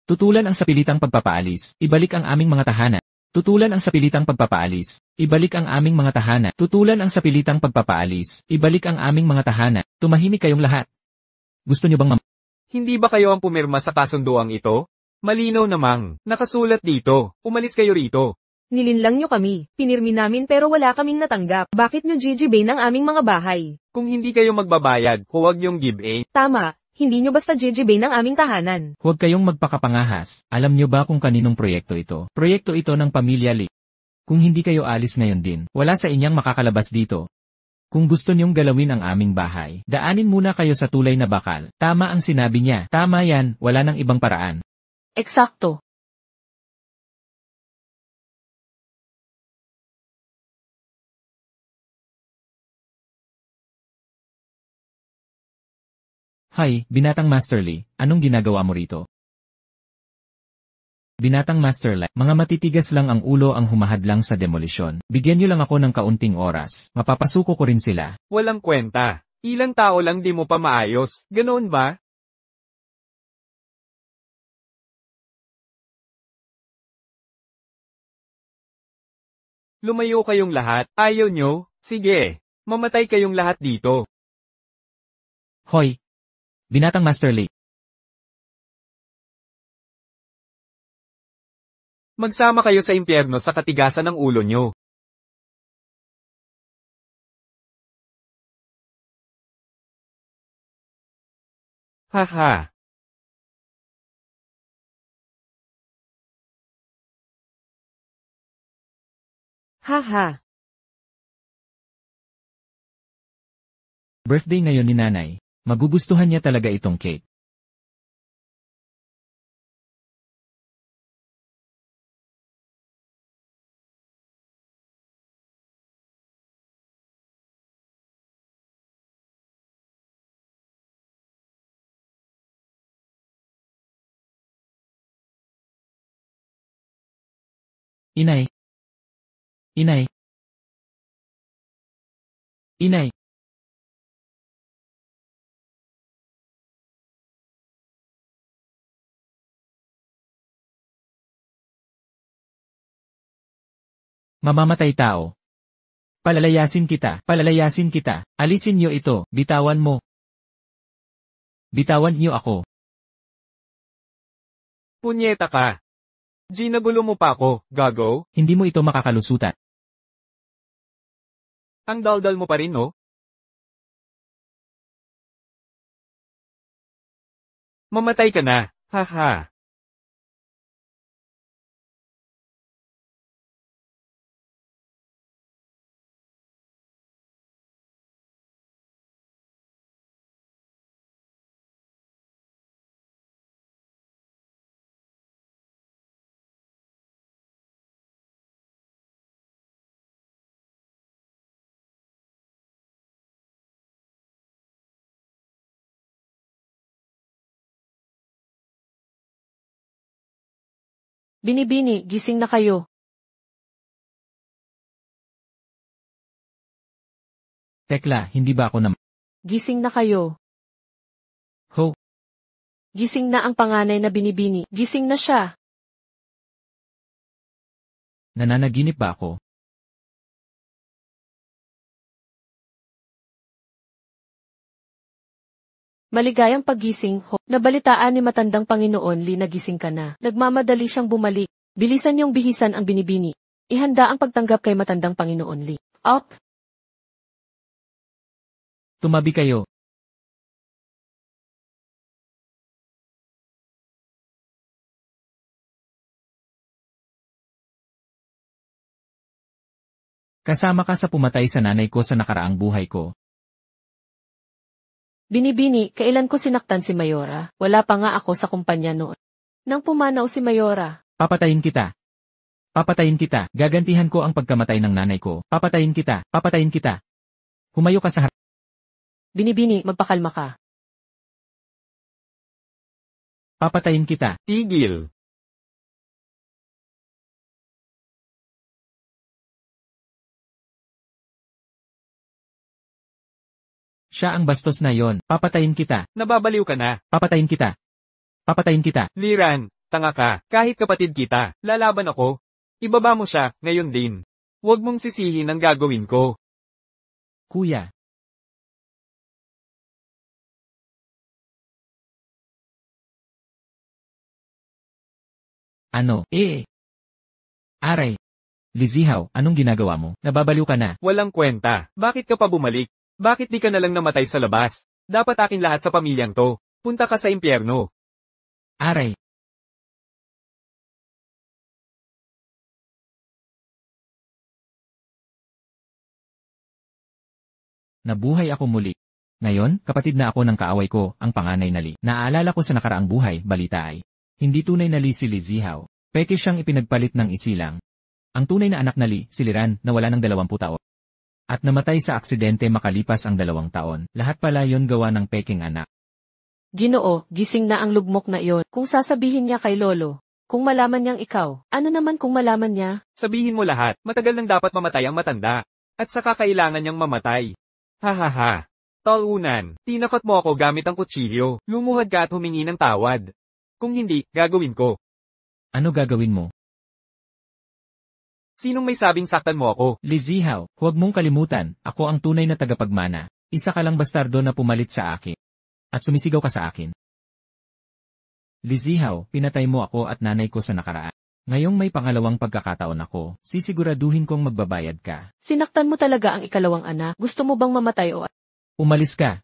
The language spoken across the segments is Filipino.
Tutulan ang sapilitang pagpapaalis, ibalik ang aming mga tahanan. Tutulan ang sapilitang pagpapaalis, ibalik ang aming mga tahanan. Tutulan ang sapilitang pagpapaalis, ibalik ang aming mga tahanan. Tumahimik kayong lahat. Gusto niyo bang Hindi ba kayo ang pumirma sa kasunduang ito? Malinaw namang, nakasulat dito, umalis kayo rito. Nilinlang nyo kami, pinirmi namin pero wala kaming natanggap. Bakit nyo GGB ng aming mga bahay? Kung hindi kayo magbabayad, huwag yung give-aid. Tama, hindi nyo basta GGB ng aming tahanan. Huwag kayong magpakapangahas. Alam niyo ba kung kaninong proyekto ito? Proyekto ito ng Pamilya Lee. Kung hindi kayo alis ngayon din, wala sa inyang makakalabas dito. Kung gusto niyong galawin ang aming bahay, daanin muna kayo sa tulay na bakal. Tama ang sinabi niya. Tama yan, wala nang ibang paraan. Eksakto. Hi, Binatang Masterly, anong ginagawa mo rito? Binatang Masterly, mga matitigas lang ang ulo ang humahadlang sa demolisyon. Bigyan niyo lang ako ng kaunting oras. Mapapasuko ko rin sila. Walang kwenta. Ilang tao lang di mo pa maayos, ganoon ba? Lumayo kayong lahat, ayaw nyo? Sige, mamatay kayong lahat dito. Hoy! Binatang Masterly. Magsama kayo sa impyerno sa katigasan ng ulo nyo. Haha. Haha. Birthday ngayon ni nanay. Magugustuhan niya talaga itong cake. Inay. Inay. Inay. Mamamatay tao. Palalayasin kita, palalayasin kita. Alisin niyo ito, bitawan mo. Bitawan niyo ako. Punyeta ka. Ginagulo mo pa ako, gago? Hindi mo ito makakalusutan. Ang daldal mo pa rin, no? Mamatay ka na, haha. Binibini, gising na kayo. Tekla, hindi ba ako na... Gising na kayo. Ho, Gising na ang panganay na Binibini. Gising na siya. nananaginip ba ako? Maligayang paggising, ho. Nabalitaan ni matandang Panginoon Lee na gising ka na. Nagmamadali siyang bumalik. Bilisan niyong bihisan ang Binibini. Ihanda ang pagtanggap kay matandang Panginoon Lee. Up! Tumabi kayo. Kasama ka sa pumatay sa nanay ko sa nakaraang buhay ko. Binibini, kailan ko sinaktan si Mayora? Wala pa nga ako sa kumpanya noon. Nang pumanaw si Mayora. Papatayin kita. Papatayin kita. Gagantihan ko ang pagkamatay ng nanay ko. Papatayin kita. Papatayin kita. Humayo ka sa harap. Binibini, magpakalma ka. Papatayin kita. Tigil. Siya ang bastos na yon. Papatayin kita. Nababaliw ka na. Papatayin kita. Papatayin kita. Liran, tanga ka, kahit kapatid kita, lalaban ako. Ibaba mo siya, ngayon din. Huwag mong sisihin ang gagawin ko. Kuya. Ano, Aray. Lizihaw, anong ginagawa mo? Nababaliw ka na. Walang kwenta. Bakit ka pa bumalik? Bakit di ka na lang namatay sa labas? Dapat akin lahat sa pamilyang to. Punta ka sa impyerno. Aray. Nabuhay ako muli. Ngayon, kapatid na ako ng kaaway ko, ang panganay na Li. Naaalala ko sa nakaraang buhay, balita ay. Hindi tunay na Li si Lizihaw. Peke siyang ipinagpalit ng isilang. Ang tunay na anak na Li, si Liran, nawala ng 20 taon. At namatay sa aksidente makalipas ang 2 taon. Lahat pala yon gawa ng peking anak. Ginoo, gising na ang lugmok na iyon. Kung sasabihin niya kay Lolo, kung malaman niyang ikaw, ano naman kung malaman niya? Sabihin mo lahat, matagal nang dapat mamatay ang matanda. At saka kailangan niyang mamatay. Hahaha. Talunan, tinakot mo ako gamit ang kutsilyo. Lumuhad ka at humingi ng tawad. Kung hindi, gagawin ko. Ano gagawin mo? Sinong may sabing saktan mo ako? Lizihaw, huwag mong kalimutan, ako ang tunay na tagapagmana. Isa ka lang bastardo na pumalit sa akin. At sumisigaw ka sa akin. Lizihaw, pinatay mo ako at nanay ko sa nakaraan. Ngayong may pangalawang pagkakataon ako, sisiguraduhin kong magbabayad ka. Sinaktan mo talaga ang ikalawang anak. Gusto mo bang mamatay o... Umalis ka.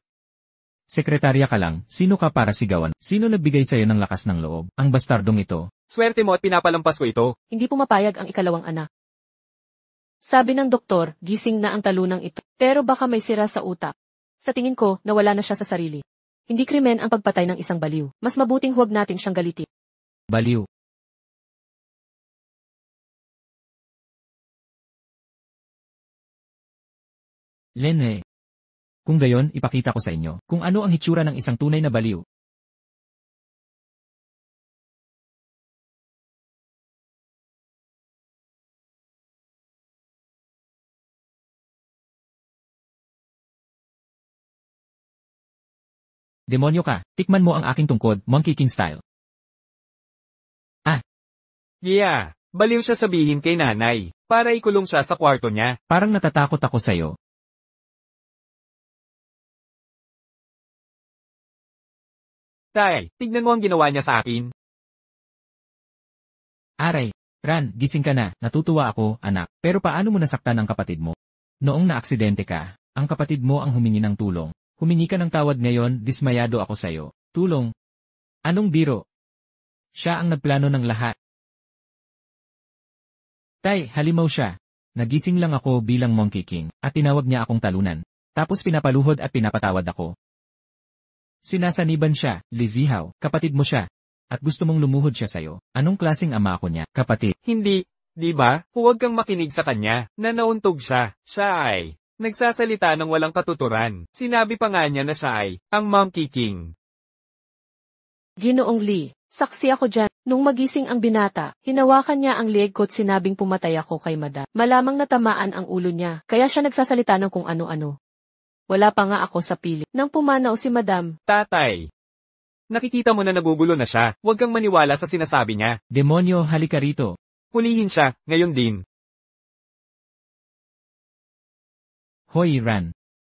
Sekretarya ka lang, sino ka para sigawan? Sino nagbigay sa'yo ng lakas ng loob? Ang bastardong ito. Swerte mo at pinapalampas ko ito. Hindi pumapayag ang ikalawang anak. Sabi ng doktor, gising na ang talunang ito. Pero baka may sira sa utak. Sa tingin ko, nawala na siya sa sarili. Hindi krimen ang pagpatay ng isang baliw. Mas mabuting huwag natin siyang galitin. Baliw. Lene. Kung gayon, ipakita ko sa inyo kung ano ang hitsura ng isang tunay na baliw. Demonyo ka, tikman mo ang aking tungkod, Monkey King style. Yeah, baliw siya sabihin kay nanay, para ikulong siya sa kwarto niya. Parang natatakot ako sa'yo. Tay, tignan mo ang ginawa niya sa akin. Aray, Ran, gising ka na, natutuwa ako, anak. Pero paano mo nasaktan ang kapatid mo? Noong naaksidente ka, ang kapatid mo ang humingi ng tulong. Humingi ka ng tawad ngayon, dismayado ako sa'yo. Tulong? Anong biro? Siya ang nagplano ng lahat. Tay, halimaw siya. Nagising lang ako bilang Monkey King, at tinawag niya akong talunan. Tapos pinapaluhod at pinapatawad ako. Sinasaniban siya, Lizihaw, kapatid mo siya. At gusto mong lumuhod siya sa'yo. Anong klaseng ama ako niya, kapatid? Hindi, di ba? Huwag kang makinig sa kanya, na nauntog siya. Siya ay nagsasalita ng walang katuturan. Sinabi pa nga niya na siya ay ang Monkey King. Ginoong Lee, saksi ako dyan. Nung magising ang binata, hinawakan niya ang leeg ko at sinabing pumatay ako kay Madam. Malamang natamaan ang ulo niya, kaya siya nagsasalita ng kung ano-ano. Wala pa nga ako sa pili. Nang pumanaw si Madam. Tatay. Nakikita mo na nagugulo na siya, huwag kang maniwala sa sinasabi niya. Demonyo, halika rito. Hulihin siya, ngayon din. Hoy, Ran.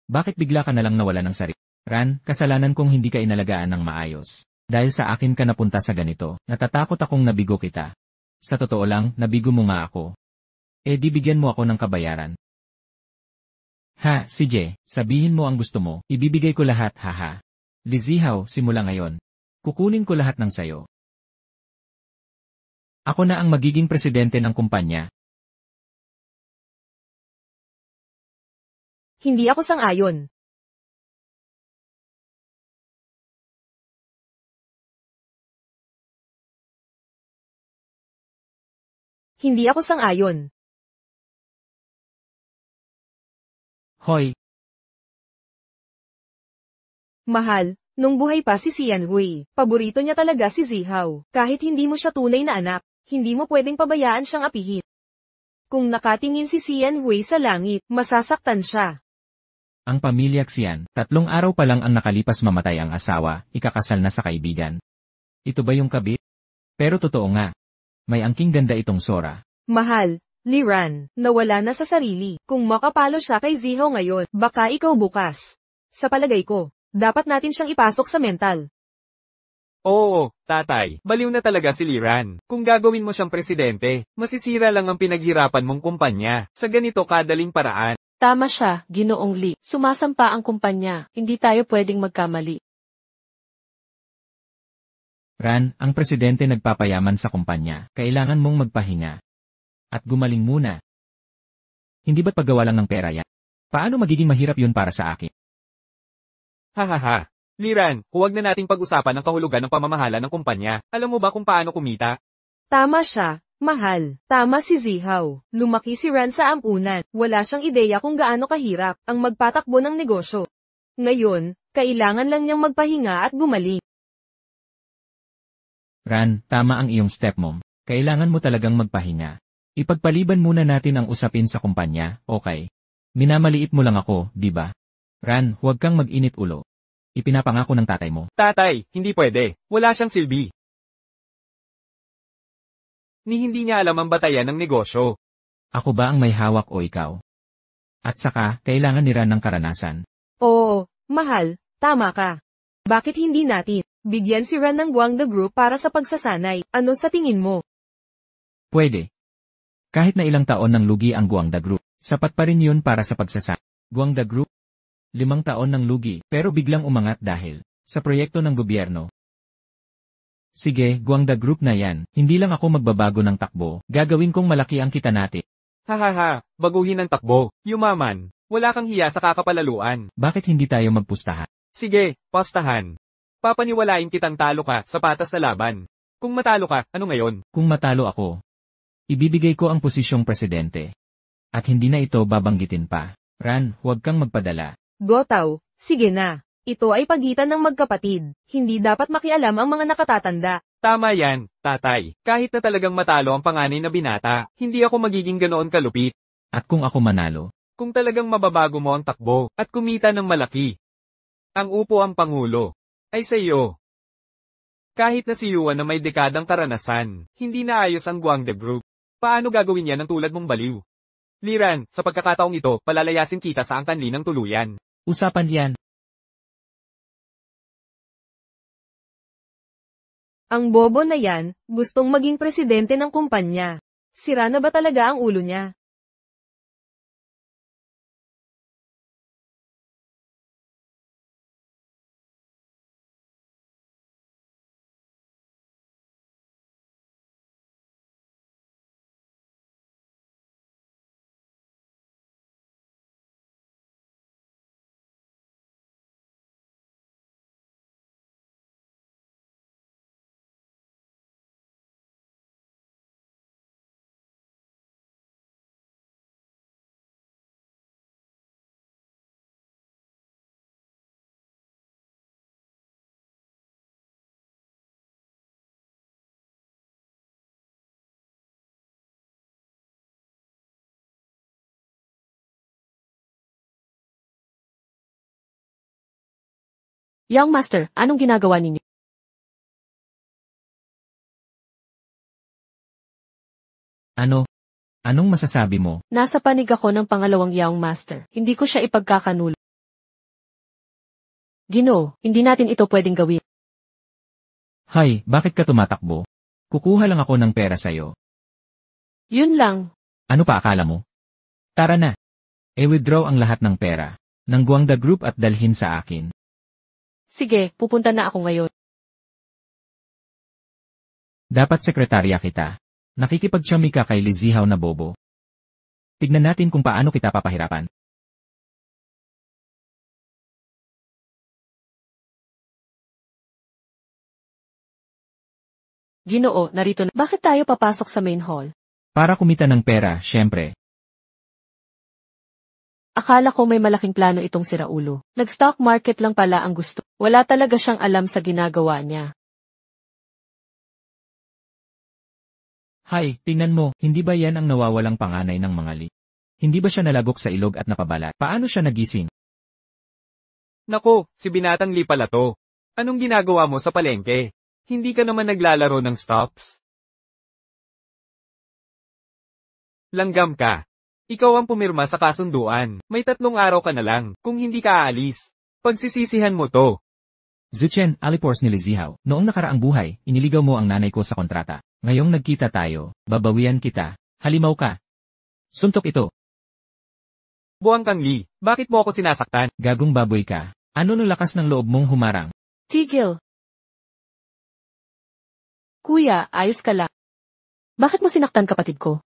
Bakit bigla ka nalang nawala ng sarili? Ran, kasalanan kong hindi ka inalagaan ng maayos. Dahil sa akin ka napunta sa ganito, natatakot akong nabigo kita. Sa totoo lang, nabigo mo nga ako. Di bigyan mo ako ng kabayaran. Ha, CJ, sabihin mo ang gusto mo, ibibigay ko lahat, haha. Lizihaw, simula ngayon. Kukunin ko lahat ng sayo. Ako na ang magiging presidente ng kumpanya. Hindi ako sang-ayon. Hindi ako sang-ayon. Hoy. Mahal, nung buhay pa si Xian Hui, paborito niya talaga si Zihaw. Kahit hindi mo siya tunay na anak, hindi mo pwedeng pabayaan siyang apihin. Kung nakatingin si Xian Hui sa langit, masasaktan siya. Ang pamilya Xian, 3 araw pa lang ang nakalipas mamatay ang asawa, ikakasal na sa kaibigan. Ito ba yung kabit? Pero totoo nga. May angking ganda itong Sora. Mahal, Liran, nawala na sa sarili. Kung makapalo siya kay Ziho ngayon, baka ikaw bukas. Sa palagay ko, dapat natin siyang ipasok sa mental. Oo, tatay, baliw na talaga si Liran. Kung gagawin mo siyang presidente, masisira lang ang pinaghirapan mong kumpanya, sa ganito kadaling paraan. Tama siya, Ginoong Lee. Sumasampa ang kumpanya. Hindi tayo pwedeng magkamali. Ran, ang presidente nagpapayaman sa kumpanya. Kailangan mong magpahinga. At gumaling muna. Hindi ba't paggawa lang ng pera yan? Paano magiging mahirap yun para sa akin? Hahaha. Liran, huwag na nating pag-usapan ang kahulugan ng pamamahala ng kumpanya. Alam mo ba kung paano kumita? Tama siya, mahal. Tama si Zihaw. Lumaki si Ran sa ampunan. Wala siyang ideya kung gaano kahirap ang magpatakbo ng negosyo. Ngayon, kailangan lang niyang magpahinga at gumaling. Ran, tama ang iyong stepmom. Kailangan mo talagang magpahinga. Ipagpaliban muna natin ang usapin sa kumpanya, okay? Minamaliit mo lang ako, di ba? Ran, huwag kang mag-init ulo. Ipinapangako ng tatay mo. Tatay, hindi pwede. Wala siyang silbi. Ni hindi niya alam ang batayan ng negosyo. Ako ba ang may hawak o ikaw? At saka, kailangan ni Ran ng karanasan. Oo, mahal, tama ka. Bakit hindi natin bigyan si Ran ng Guangda Group para sa pagsasanay? Ano sa tingin mo? Pwede. Kahit na ilang taon ng lugi ang Guangda Group, sapat pa rin yun para sa pagsasama. Guangda Group? 5 taon ng lugi, pero biglang umangat dahil sa proyekto ng gobyerno. Sige, Guangda Group na yan. Hindi lang ako magbabago ng takbo. Gagawin kong malaki ang kita natin. Hahaha, baguhin ang takbo. Yumaman. Wala kang hiya sa kakapalaluan. Bakit hindi tayo magpustahan? Sige, pastahan. Papaniwalain kitang talo ka sa patas na laban. Kung matalo ka, ano ngayon? Kung matalo ako, ibibigay ko ang posisyong presidente. At hindi na ito babanggitin pa. Ran, huwag kang magpadala. Gotaw, sige na. Ito ay pagitan ng magkapatid. Hindi dapat makialam ang mga nakatatanda. Tama yan, tatay. Kahit na talagang matalo ang panganay na binata, hindi ako magiging ganoon kalupit. At kung ako manalo? Kung talagang mababago mo ang takbo, at kumita ng malaki. Ang upo ang pangulo. Ay sa iyo. Kahit na si Yuan na may dekadang karanasan, hindi na ayos ang Guangda Group. Paano gagawin yan ng tulad mong baliw? Liran, sa pagkakataong ito, palalayasin kita sa angkanli ng tuluyan. Usapan yan. Ang bobo na yan, gustong maging presidente ng kumpanya. Sira na ba talaga ang ulo niya? Young Master, anong ginagawa ninyo? Ano? Anong masasabi mo? Nasa panig ako ng pangalawang Young Master. Hindi ko siya ipagkakanulo. Ginoo, hindi natin ito pwedeng gawin. Hay, bakit ka tumatakbo? Kukuha lang ako ng pera sa'yo. Yun lang. Ano pa akala mo? Tara na. I-withdraw ang lahat ng pera ng Guangda Group at dalhin sa akin. Sige, pupunta na ako ngayon. Dapat sekretarya kita. Nakikipagtiyami ka kay Lizihaw na bobo. Tignan natin kung paano kita papahirapan. Ginoo, narito na. Bakit tayo papasok sa main hall? Para kumita ng pera, syempre. Akala ko may malaking plano itong siraulo. Nag-stock market lang pala ang gusto. Wala talaga siyang alam sa ginagawa niya. Hay, tingnan mo, hindi ba yan ang nawawalang panganay ng mga lik? Hindi ba siya nalagok sa ilog at napabalat? Paano siya nagising? Nako, si Binatang Li pala to. Anong ginagawa mo sa palengke? Hindi ka naman naglalaro ng stocks. Langgam ka. Ikaw ang pumirma sa kasunduan. May 3 araw ka na lang, kung hindi ka aalis. Pagsisisihan mo to. Zuchen, alipors ni Lizihaw. Noong nakaraang buhay, iniligaw mo ang nanay ko sa kontrata. Ngayong nagkita tayo, babawian kita. Halimaw ka. Suntok ito. Buwang kang Lee, bakit mo ako sinasaktan? Gagong baboy ka. Ano no lakas ng loob mong humarang? Tigil. Kuya, ayos ka lang. Bakit mo sinaktan kapatid ko?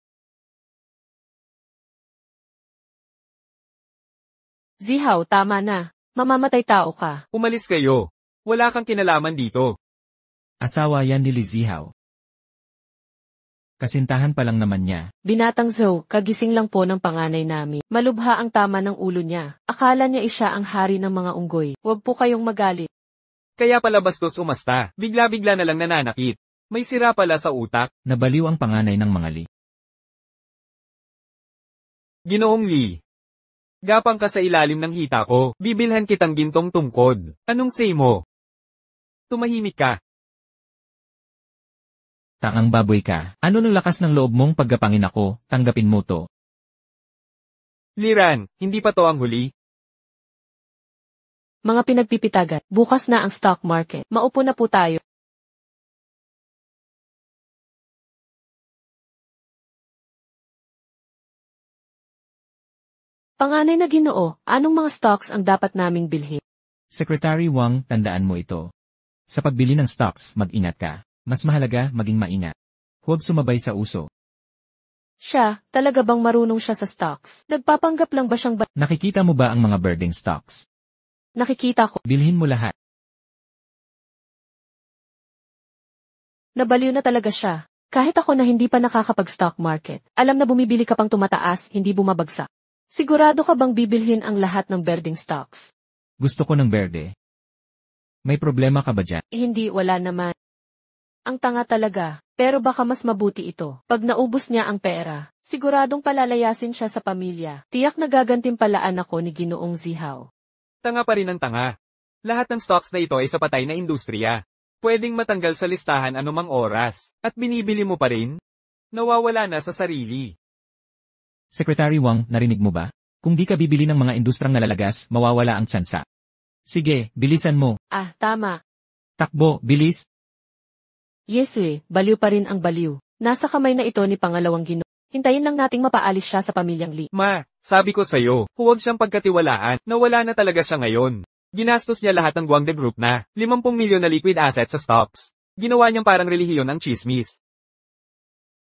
Zihaw, tama na. Mamamatay tao ka. Umalis kayo. Wala kang kinalaman dito. Asawa yan ni Lizihaw. Kasintahan pa lang naman niya. Binatang Zhou, kagising lang po ng panganay namin. Malubha ang tama ng ulo niya. Akala niya siya ang hari ng mga unggoy. Huwag po kayong magalit. Kaya pala bastos umasta. Bigla-bigla na lang nananakit. May sira pala sa utak. Nabaliw ang panganay ng mga Lee. Ginoong Lee. Gapang ka sa ilalim ng hita ko. Bibilhan kitang gintong tungkod. Anong say mo? Tumahimik ka. Taang baboy ka. Ano nung lakas ng loob mong pagkapangin ako, tanggapin mo to. Liran, hindi pa to ang huli. Mga pinagpipitagan, bukas na ang stock market. Maupo na po tayo. Panganay na Ginoo, anong mga stocks ang dapat naming bilhin? Secretary Wang, tandaan mo ito. Sa pagbili ng stocks, mag-ingat ka. Mas mahalaga, maging maingat. Huwag sumabay sa uso. Siya, talaga bang marunong siya sa stocks? Nagpapanggap lang ba siyang Nakikita mo ba ang mga birding stocks? Nakikita ko. Bilhin mo lahat. Nabaliw na talaga siya. Kahit ako na hindi pa nakakapag-stock market, alam na bumibili ka pang tumataas, hindi bumabagsak. Sigurado ka bang bibilhin ang lahat ng birding stocks? Gusto ko ng berde. May problema ka ba dyan? Hindi, wala naman. Ang tanga talaga, pero baka mas mabuti ito. Pag naubos niya ang pera, siguradong palalayasin siya sa pamilya. Tiyak na gagantimpalaan ako ni Ginoong Zihaw. Tanga pa rin ang tanga. Lahat ng stocks na ito ay sa patay na industriya. Pwedeng matanggal sa listahan anumang oras. At binibili mo pa rin? Nawawala na sa sarili. Secretary Wang, narinig mo ba? Kung di ka bibili ng mga industrang nalalagas, mawawala ang tsansa. Sige, bilisan mo. Ah, tama. Takbo, bilis. Yes baliw pa rin ang baliw. Nasa kamay na ito ni Pangalawang Ginoo. Hintayin lang nating mapaalis siya sa pamilyang Lee. Ma, sabi ko sa'yo, huwag siyang pagkatiwalaan. Nawala na talaga siya ngayon. Ginastos niya lahat ng Guangde Group na 50 milyon na liquid assets sa stocks. Ginawa niyang parang relihiyon ang chismis.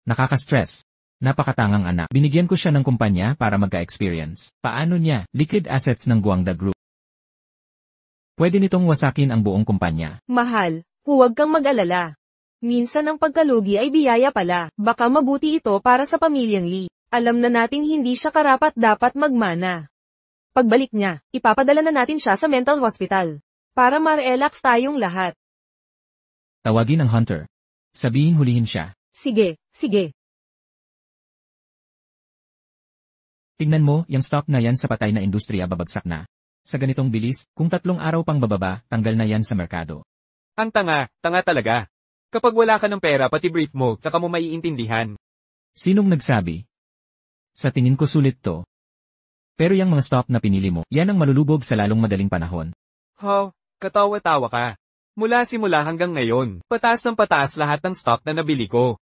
Nakaka-stress. Napakatangang anak. Binigyan ko siya ng kumpanya para magka-experience. Paano niya? Liquid assets ng Guangda Group. Pwede nitong wasakin ang buong kumpanya. Mahal, huwag kang mag-alala. Minsan ang pagkalugi ay biyaya pala. Baka mabuti ito para sa pamilyang Lee. Alam na nating hindi siya karapat dapat magmana. Pagbalik niya, ipapadala na natin siya sa mental hospital. Para ma-relax tayong lahat. Tawagin ang hunter. Sabihin hulihin siya. Sige, sige. Tingnan mo, yung stock na yan sa patay na industriya babagsak na. Sa ganitong bilis, kung 3 araw pang bababa, tanggal na yan sa merkado. Ang tanga talaga. Kapag wala ka ng pera pati brief mo, tsaka mo maiintindihan. Sinong nagsabi? Sa tingin ko sulit to. Pero yung mga stock na pinili mo, yan ang malulubog sa lalong madaling panahon. Katawa-tawa ka. Mula simula hanggang ngayon, pataas ng pataas lahat ng stock na nabili ko.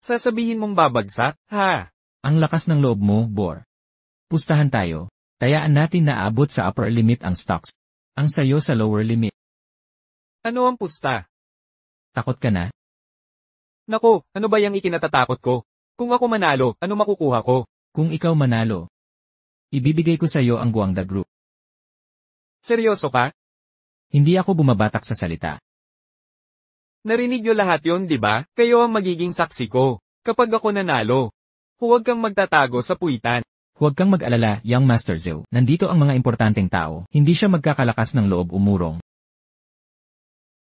Sasabihin mong babagsak, ha? Ang lakas ng loob mo, Bor. Pustahan tayo. Tayaan natin na abot sa upper limit ang stocks. Ang sayo sa lower limit. Ano ang pusta? Takot ka na? Nako, ano ba yung ikinatatakot ko? Kung ako manalo, ano makukuha ko? Kung ikaw manalo, ibibigay ko sa iyo ang Guangda Group. Seryoso ka? Hindi ako bumabatak sa salita. Narinig niyo lahat yon, di ba? Kayo ang magiging saksi ko. Kapag ako nanalo, huwag kang magtatago sa puwitan. Huwag kang mag-alala, Young Master Zhou. Nandito ang mga importanteng tao. Hindi siya magkakalakas ng loob umurong.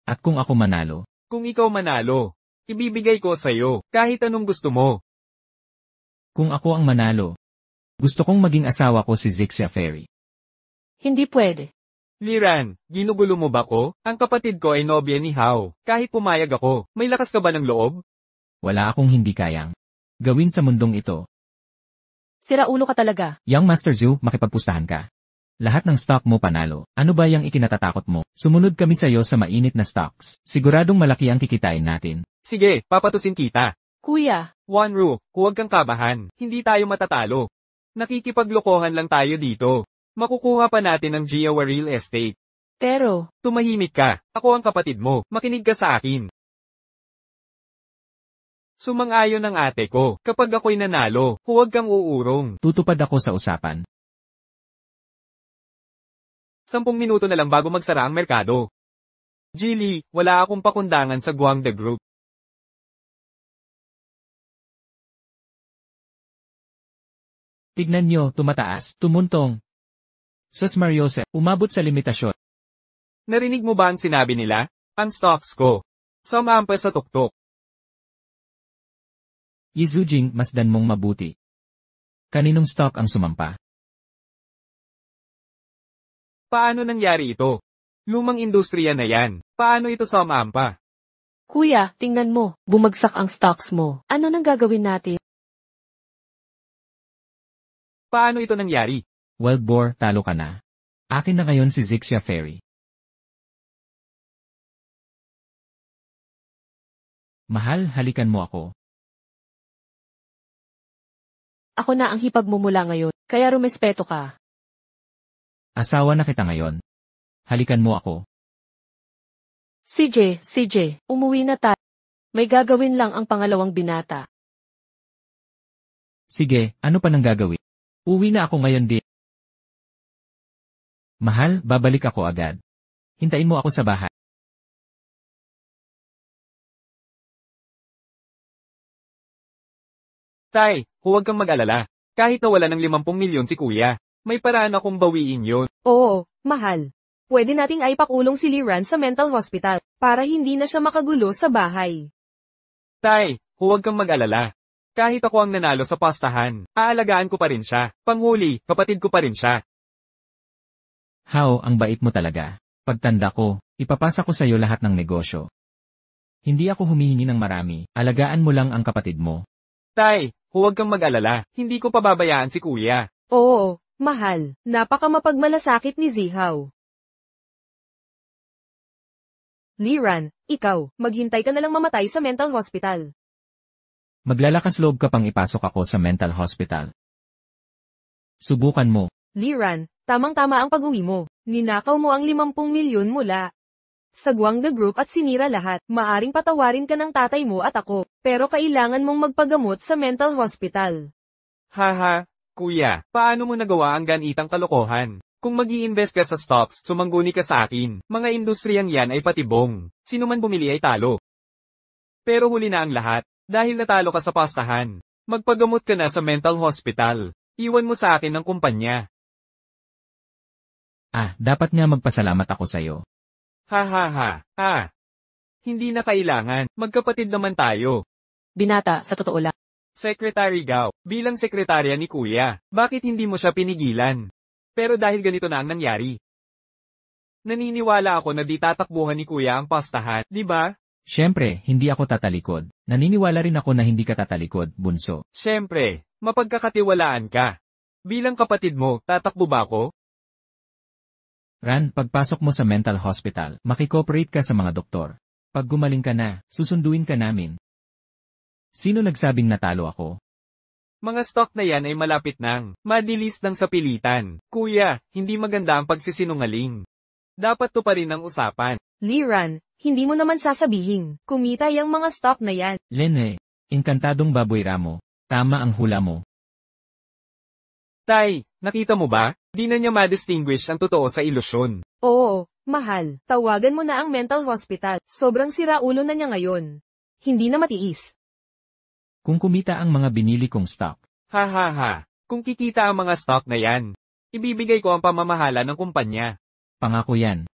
At kung ako manalo, kung ikaw manalo, ibibigay ko sa'yo, kahit anong gusto mo. Kung ako ang manalo, gusto kong maging asawa ko si Zixia Fairy. Hindi pwede. Liran, ginugulo mo ba ko? Ang kapatid ko ay nobya ni Hao. Kahit pumayag ako, may lakas ka ba ng loob? Wala akong hindi kayang gawin sa mundong ito. Sira ulo ka talaga. Young Master Zhu, makipagpustahan ka. Lahat ng stock mo panalo. Ano ba yung ikinatatakot mo? Sumunod kami sa'yo sa mainit na stocks. Siguradong malaki ang kikitain natin. Sige, papatusin kita. Kuya, Wanru, huwag kang kabahan. Hindi tayo matatalo. Nakikipaglokohan lang tayo dito. Makukuha pa natin ang Jiawa Real Estate. pero, Tumahimik ka. Ako ang kapatid mo. Makinig ka sa akin. Sumang-ayon ang ate ko. Kapag ako'y nanalo, huwag kang uurong. Tutupad ako sa usapan. 10 minuto na lang bago magsara ang merkado. Jilly, wala akong pakundangan sa Guangda Group. Tignan nyo, tumataas, tumuntong. Sus Mariose, umabot sa limitasyon. Narinig mo ba ang sinabi nila? Ang stocks ko. Sumampa sa tuktok. Yizujing, masdan mong mabuti. Kaninong stock ang sumampa? Paano nangyari ito? Lumang industriya na yan. Paano ito sumampa? kuya, tingnan mo, bumagsak ang stocks mo. Ano nang gagawin natin? Paano ito nangyari? Wild Boar, talo ka na. Akin na ngayon si Zixia Ferry. Mahal, halikan mo ako. Ako na ang hipagmumula ngayon, kaya rumespeto ka. Asawa na kita ngayon. Halikan mo ako. CJ, umuwi na tayo. May gagawin lang ang pangalawang binata. Sige, ano pa nang gagawin? Uwi na ako ngayon din. Mahal, babalik ako agad. Hintayin mo ako sa bahay. Tay, huwag kang mag-alala. Kahit nawala ng 50 milyon si kuya, may paraan akong bawiin yun. Oo, mahal. Pwede nating aipakulong si Liran sa mental hospital, para hindi na siya makagulo sa bahay. Tay, huwag kang mag-alala. Kahit ako ang nanalo sa pastahan, aalagaan ko pa rin siya. Panghuli, kapatid ko pa rin siya. Hao, ang bait mo talaga. Pagtanda ko, ipapasa ko sa'yo lahat ng negosyo. Hindi ako humihingi ng marami, alagaan mo lang ang kapatid mo. Tay, huwag kang mag-alala. Hindi ko pababayaan si kuya. Oo, mahal. Napaka mapagmalasakit ni Zihaw. Liran, ikaw, maghintay ka na lang mamatay sa mental hospital. Maglalakas loob ka pang ipasok ako sa mental hospital. Subukan mo. Liran, tamang-tama ang pag-uwi mo. Ninakaw mo ang 50 milyon mula sa Guangda Group at sinira lahat. Maaring patawarin ka ng tatay mo at ako, pero kailangan mong magpagamot sa mental hospital. Haha, kuya, paano mo nagawa ang ganitang kalokohan? Kung mag-i-invest ka sa stocks, sumangguni ka sa akin. Mga industriyang yan ay patibong. Sino man bumili ay talo. Pero huli na ang lahat, dahil natalo ka sa pastahan. Magpagamot ka na sa mental hospital. Iwan mo sa akin ang kumpanya. Dapat nga magpasalamat ako sa'yo. Ha. Hindi na kailangan, magkapatid naman tayo. Binata, sa totoo lang. Secretary Gao, bilang sekretarya ni kuya, bakit hindi mo siya pinigilan? Pero dahil ganito na ang nangyari. Naniniwala ako na di tatakbuhan ni kuya ang pastahan, di ba? Siyempre, hindi ako tatalikod. Naniniwala rin ako na hindi ka tatalikod, bunso. Siyempre, mapagkakatiwalaan ka. Bilang kapatid mo, tatakbo ba ako? Ran, pagpasok mo sa mental hospital, makikooperate ka sa mga doktor. Pag gumaling ka na, susunduin ka namin. Sino nagsabing natalo ako? Mga stock na yan ay malapit nang, madilis ng sa pilitan. Kuya, hindi maganda ang pagsisinungaling. Dapat to pa rin ang usapan. Liran, hindi mo naman sasabihin, kumita yung mga stock na yan. Lene, inkantadong baboy ramo. Tama ang hula mo. Tay, nakita mo ba? Di na niya ma-distinguish ang totoo sa ilusyon. Oo, mahal, tawagan mo na ang mental hospital. Sobrang sira ulo na niya ngayon. Hindi na matiis. Kung kumita ang mga binili kong stock. Ha. Kung kikita ang mga stock na yan, ibibigay ko ang pamamahala ng kumpanya. Pangako yan.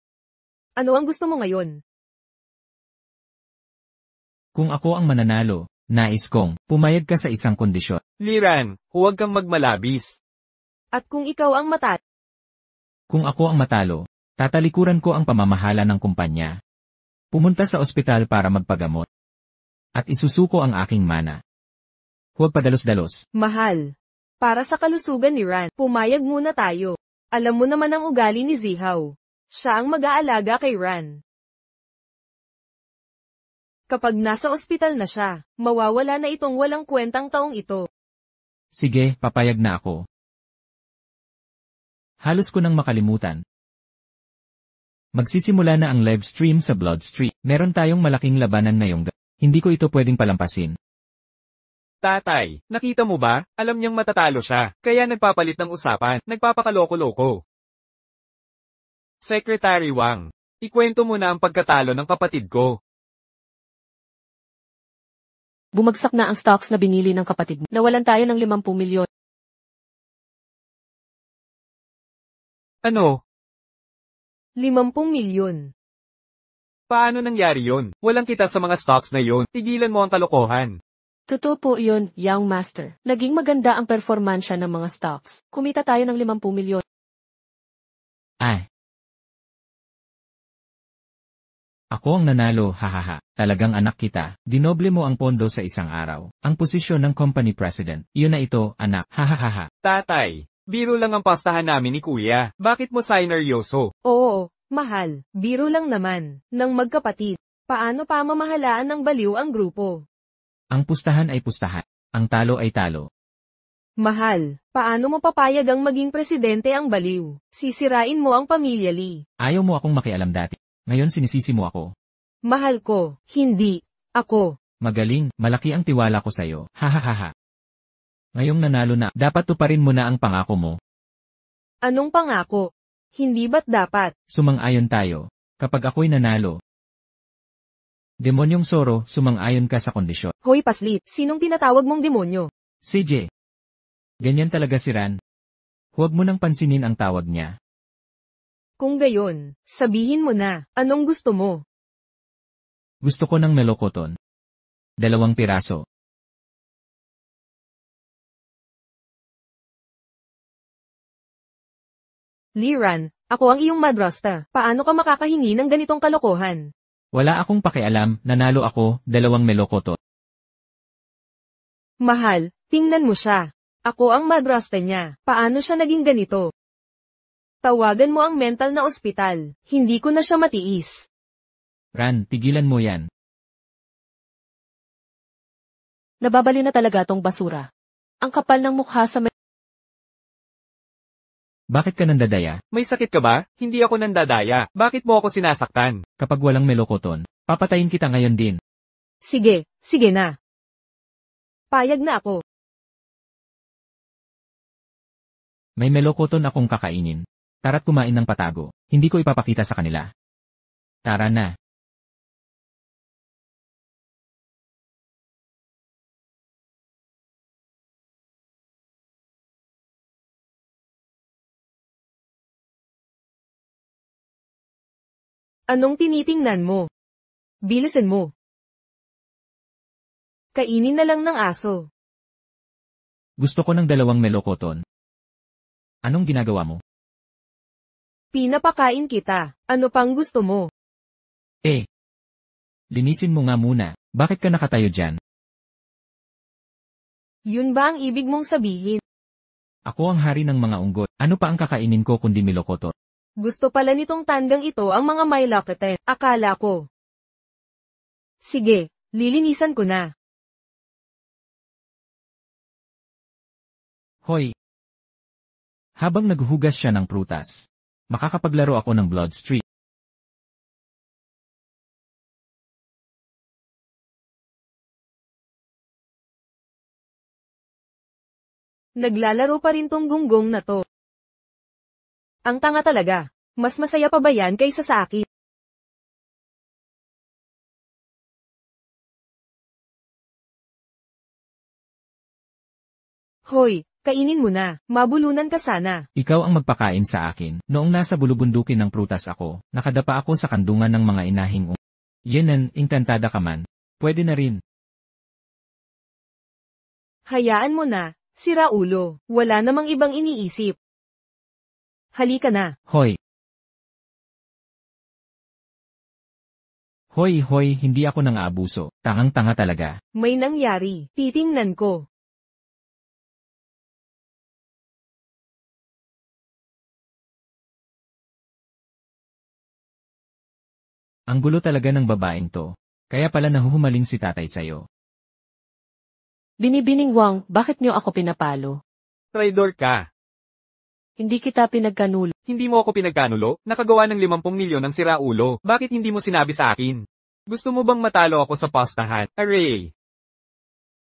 Ano ang gusto mo ngayon? Kung ako ang mananalo, nais kong pumayag ka sa isang kondisyon. Liran, huwag kang magmalabis. At kung ikaw ang Kung ako ang matalo, Tatalikuran ko ang pamamahala ng kumpanya. Pumunta sa ospital para magpagamot. At isusuko ang aking mana. Huwag padalos-dalos. Mahal. Para sa kalusugan ni Ran, pumayag muna tayo. Alam mo naman ang ugali ni Zihaw. Siya ang mag-aalaga kay Ran. Kapag nasa ospital na siya, mawawala na itong walang kwentang taong ito. Sige, papayag na ako. Halos ko nang makalimutan. Magsisimula na ang live stream sa Blood Street. Meron tayong malaking labanan ngayong hindi ko ito pwedeng palampasin. Tatay, nakita mo ba? Alam niyang matatalo siya, kaya nagpapalit ng usapan, nagpapakaloko-loko. Secretary Wang, ikwento mo na ang pagkatalo ng kapatid ko. Bumagsak na ang stocks na binili ng kapatid mo. Nawalan tayo ng 50 milyon. Ano? 50 milyon. Paano nangyari yon? Walang kita sa mga stocks na yon. Tigilan mo ang kalokohan. Totoo po yun, Young Master. Naging maganda ang performansya ng mga stocks. Kumita tayo ng 50 milyon. Ay. Ako ang nanalo, hahaha. Talagang anak kita. Dinoble mo ang pondo sa isang araw. Ang posisyon ng company president. Iyon na ito, anak. Hahaha. Tatay, biro lang ang pastahan namin ni Kuya. Bakit mo sineryoso? Oo, mahal. Biro lang naman. Ng magkapatid. Paano pa mamahalaan ng baliw ang grupo? Ang pustahan ay pustahan. Ang talo ay talo. Mahal, paano mo papayag ang maging presidente ang baliw? Sisirain mo ang pamilya Lee. Ayaw mo akong makialam dati. Ngayon sinisisi mo ako. Mahal ko, hindi. Ako. Magaling, malaki ang tiwala ko sa'yo. Hahaha. Ngayong nanalo na, dapat tuparin mo na ang pangako mo. Anong pangako? Hindi ba't dapat? Sumang-ayon tayo. Kapag ako'y nanalo. Demonyong Soro, sumang-ayon ka sa kondisyon. Hoy paslit, sinong tinatawag mong demonyo? CJ. Ganyan talaga si Ran. Huwag mo nang pansinin ang tawag niya. Kung gayon, sabihin mo na, anong gusto mo? Gusto ko ng melokoton. 2 piraso. Liran, ako ang iyong madrasta. Paano ka makakahingi ng ganitong kalokohan? Wala akong pakialam, nanalo ako, 2 melokoton. Mahal, tingnan mo siya. Ako ang madrasta niya. Paano siya naging ganito? Tawagan mo ang mental na ospital. Hindi ko na siya matiis. Ran, tigilan mo yan. Nababali na talaga tong basura. Ang kapal ng mukha sa Bakit ka nandadaya? May sakit ka ba? Hindi ako nandadaya. Bakit mo ako sinasaktan? Kapag walang melokoton, papatayin kita ngayon din. Sige, sige na. Payag na ako. May melokoton akong kakainin. Tara't kumain ng patago. Hindi ko ipapakita sa kanila. Tara na. Anong tinitingnan mo? Bilisan mo. Kainin na lang ng aso. Gusto ko ng 2 melokoton. Anong ginagawa mo? Pinapakain kita. Ano pang gusto mo? Linisin mo nga muna. Bakit ka nakatayo dyan? Yun ba ang ibig mong sabihin? Ako ang hari ng mga unggot. Ano pa ang kakainin ko kundi melokoton? Gusto pala nitong tandang ito ang mga may laketen. Akala ko. Sige, lilinisan ko na. Hoy! Habang naghuhugas siya ng prutas, makakapaglaro ako ng Blood Street. Naglalaro pa rin tong gunggong na to. Ang tanga talaga. Mas masaya pa ba yan kaysa sa akin? Hoy, kainin mo na. Mabulunan ka sana. Ikaw ang magpakain sa akin. Noong nasa bulubundukin ng prutas ako, nakadapa ako sa kandungan ng mga inahing Yenan, engkantada ka man. Pwede na rin. Hayaan mo na, sira ulo. Wala namang ibang iniisip. Halika na. Hoy! Hoy, hindi ako nang-aabuso. Tangang-tanga talaga. May nangyari. Titingnan ko. Ang gulo talaga ng babaeng to. Kaya pala nahuhumaling si tatay sayo. Binibining Wang, bakit niyo ako pinapalo? Traidor ka. Hindi kita pinagkanulo. Hindi mo ako pinagkanulo, nakagawa ng 50 milyon ng siraulo. Bakit hindi mo sinabi sa akin? Gusto mo bang matalo ako sa pastahan? Array!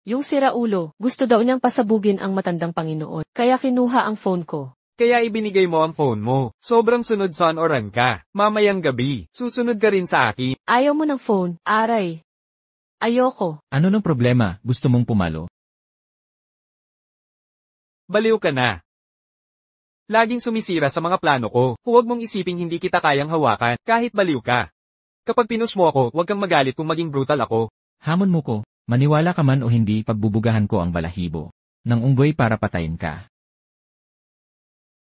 Yung siraulo, gusto daw niyang pasabugin ang matandang Panginoon. Kaya kinuha ang phone ko. Kaya ibinigay mo ang phone mo. Sobrang sunod son oran ka. Mamayang gabi, susunod ka rin sa akin. Ayaw mo ng phone, aray. Ayoko. Ano ng problema? Gusto mong pumalo? Baliw ka na. Laging sumisira sa mga plano ko. Huwag mong isiping hindi kita kayang hawakan, kahit baliw ka. Kapag pinush mo ako, huwag kang magalit kung maging brutal ako. Hamon mo ko. Maniwala ka man o hindi, pagbubugahan ko ang balahibo ng unggoy para patayin ka.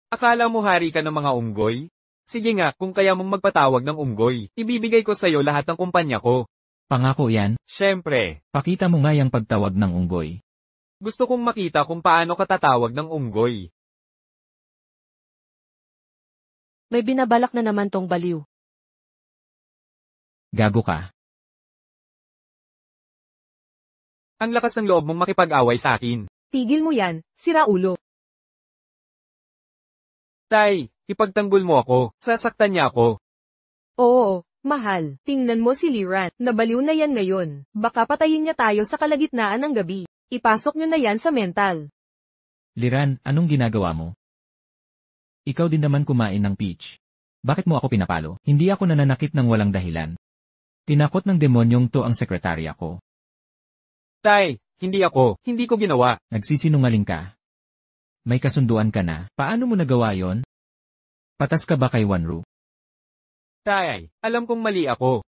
Akala mo hari ka ng mga unggoy? Sige nga, kung kaya mong magpatawag ng unggoy, ibibigay ko sa'yo lahat ng kumpanya ko. Pangako yan? Siyempre. Pakita mo nga yung pagtawag ng unggoy. Gusto kong makita kung paano ka tatawag ng unggoy. May binabalak na naman tong baliw. Gago ka. Ang lakas ng loob mong makipag-away sa akin. Tigil mo yan, siraulo. Tay, ipagtanggol mo ako, sasaktan niya ako. Oo, mahal. Tingnan mo si Liran, nabaliw na yan ngayon. Baka patayin niya tayo sa kalagitnaan ng gabi. Ipasok niyo na yan sa mental. Liran, anong ginagawa mo? Ikaw din naman kumain ng peach. Bakit mo ako pinapalo? Hindi ako nananakit ng walang dahilan. Tinakot ng demonyong to ang sekretarya ko. Tay, hindi ako, hindi ko ginawa. Nagsisinungaling ka. May kasunduan ka na. Paano mo nagawa yon? Patas ka ba kay Wanru? Tay, alam kong mali ako.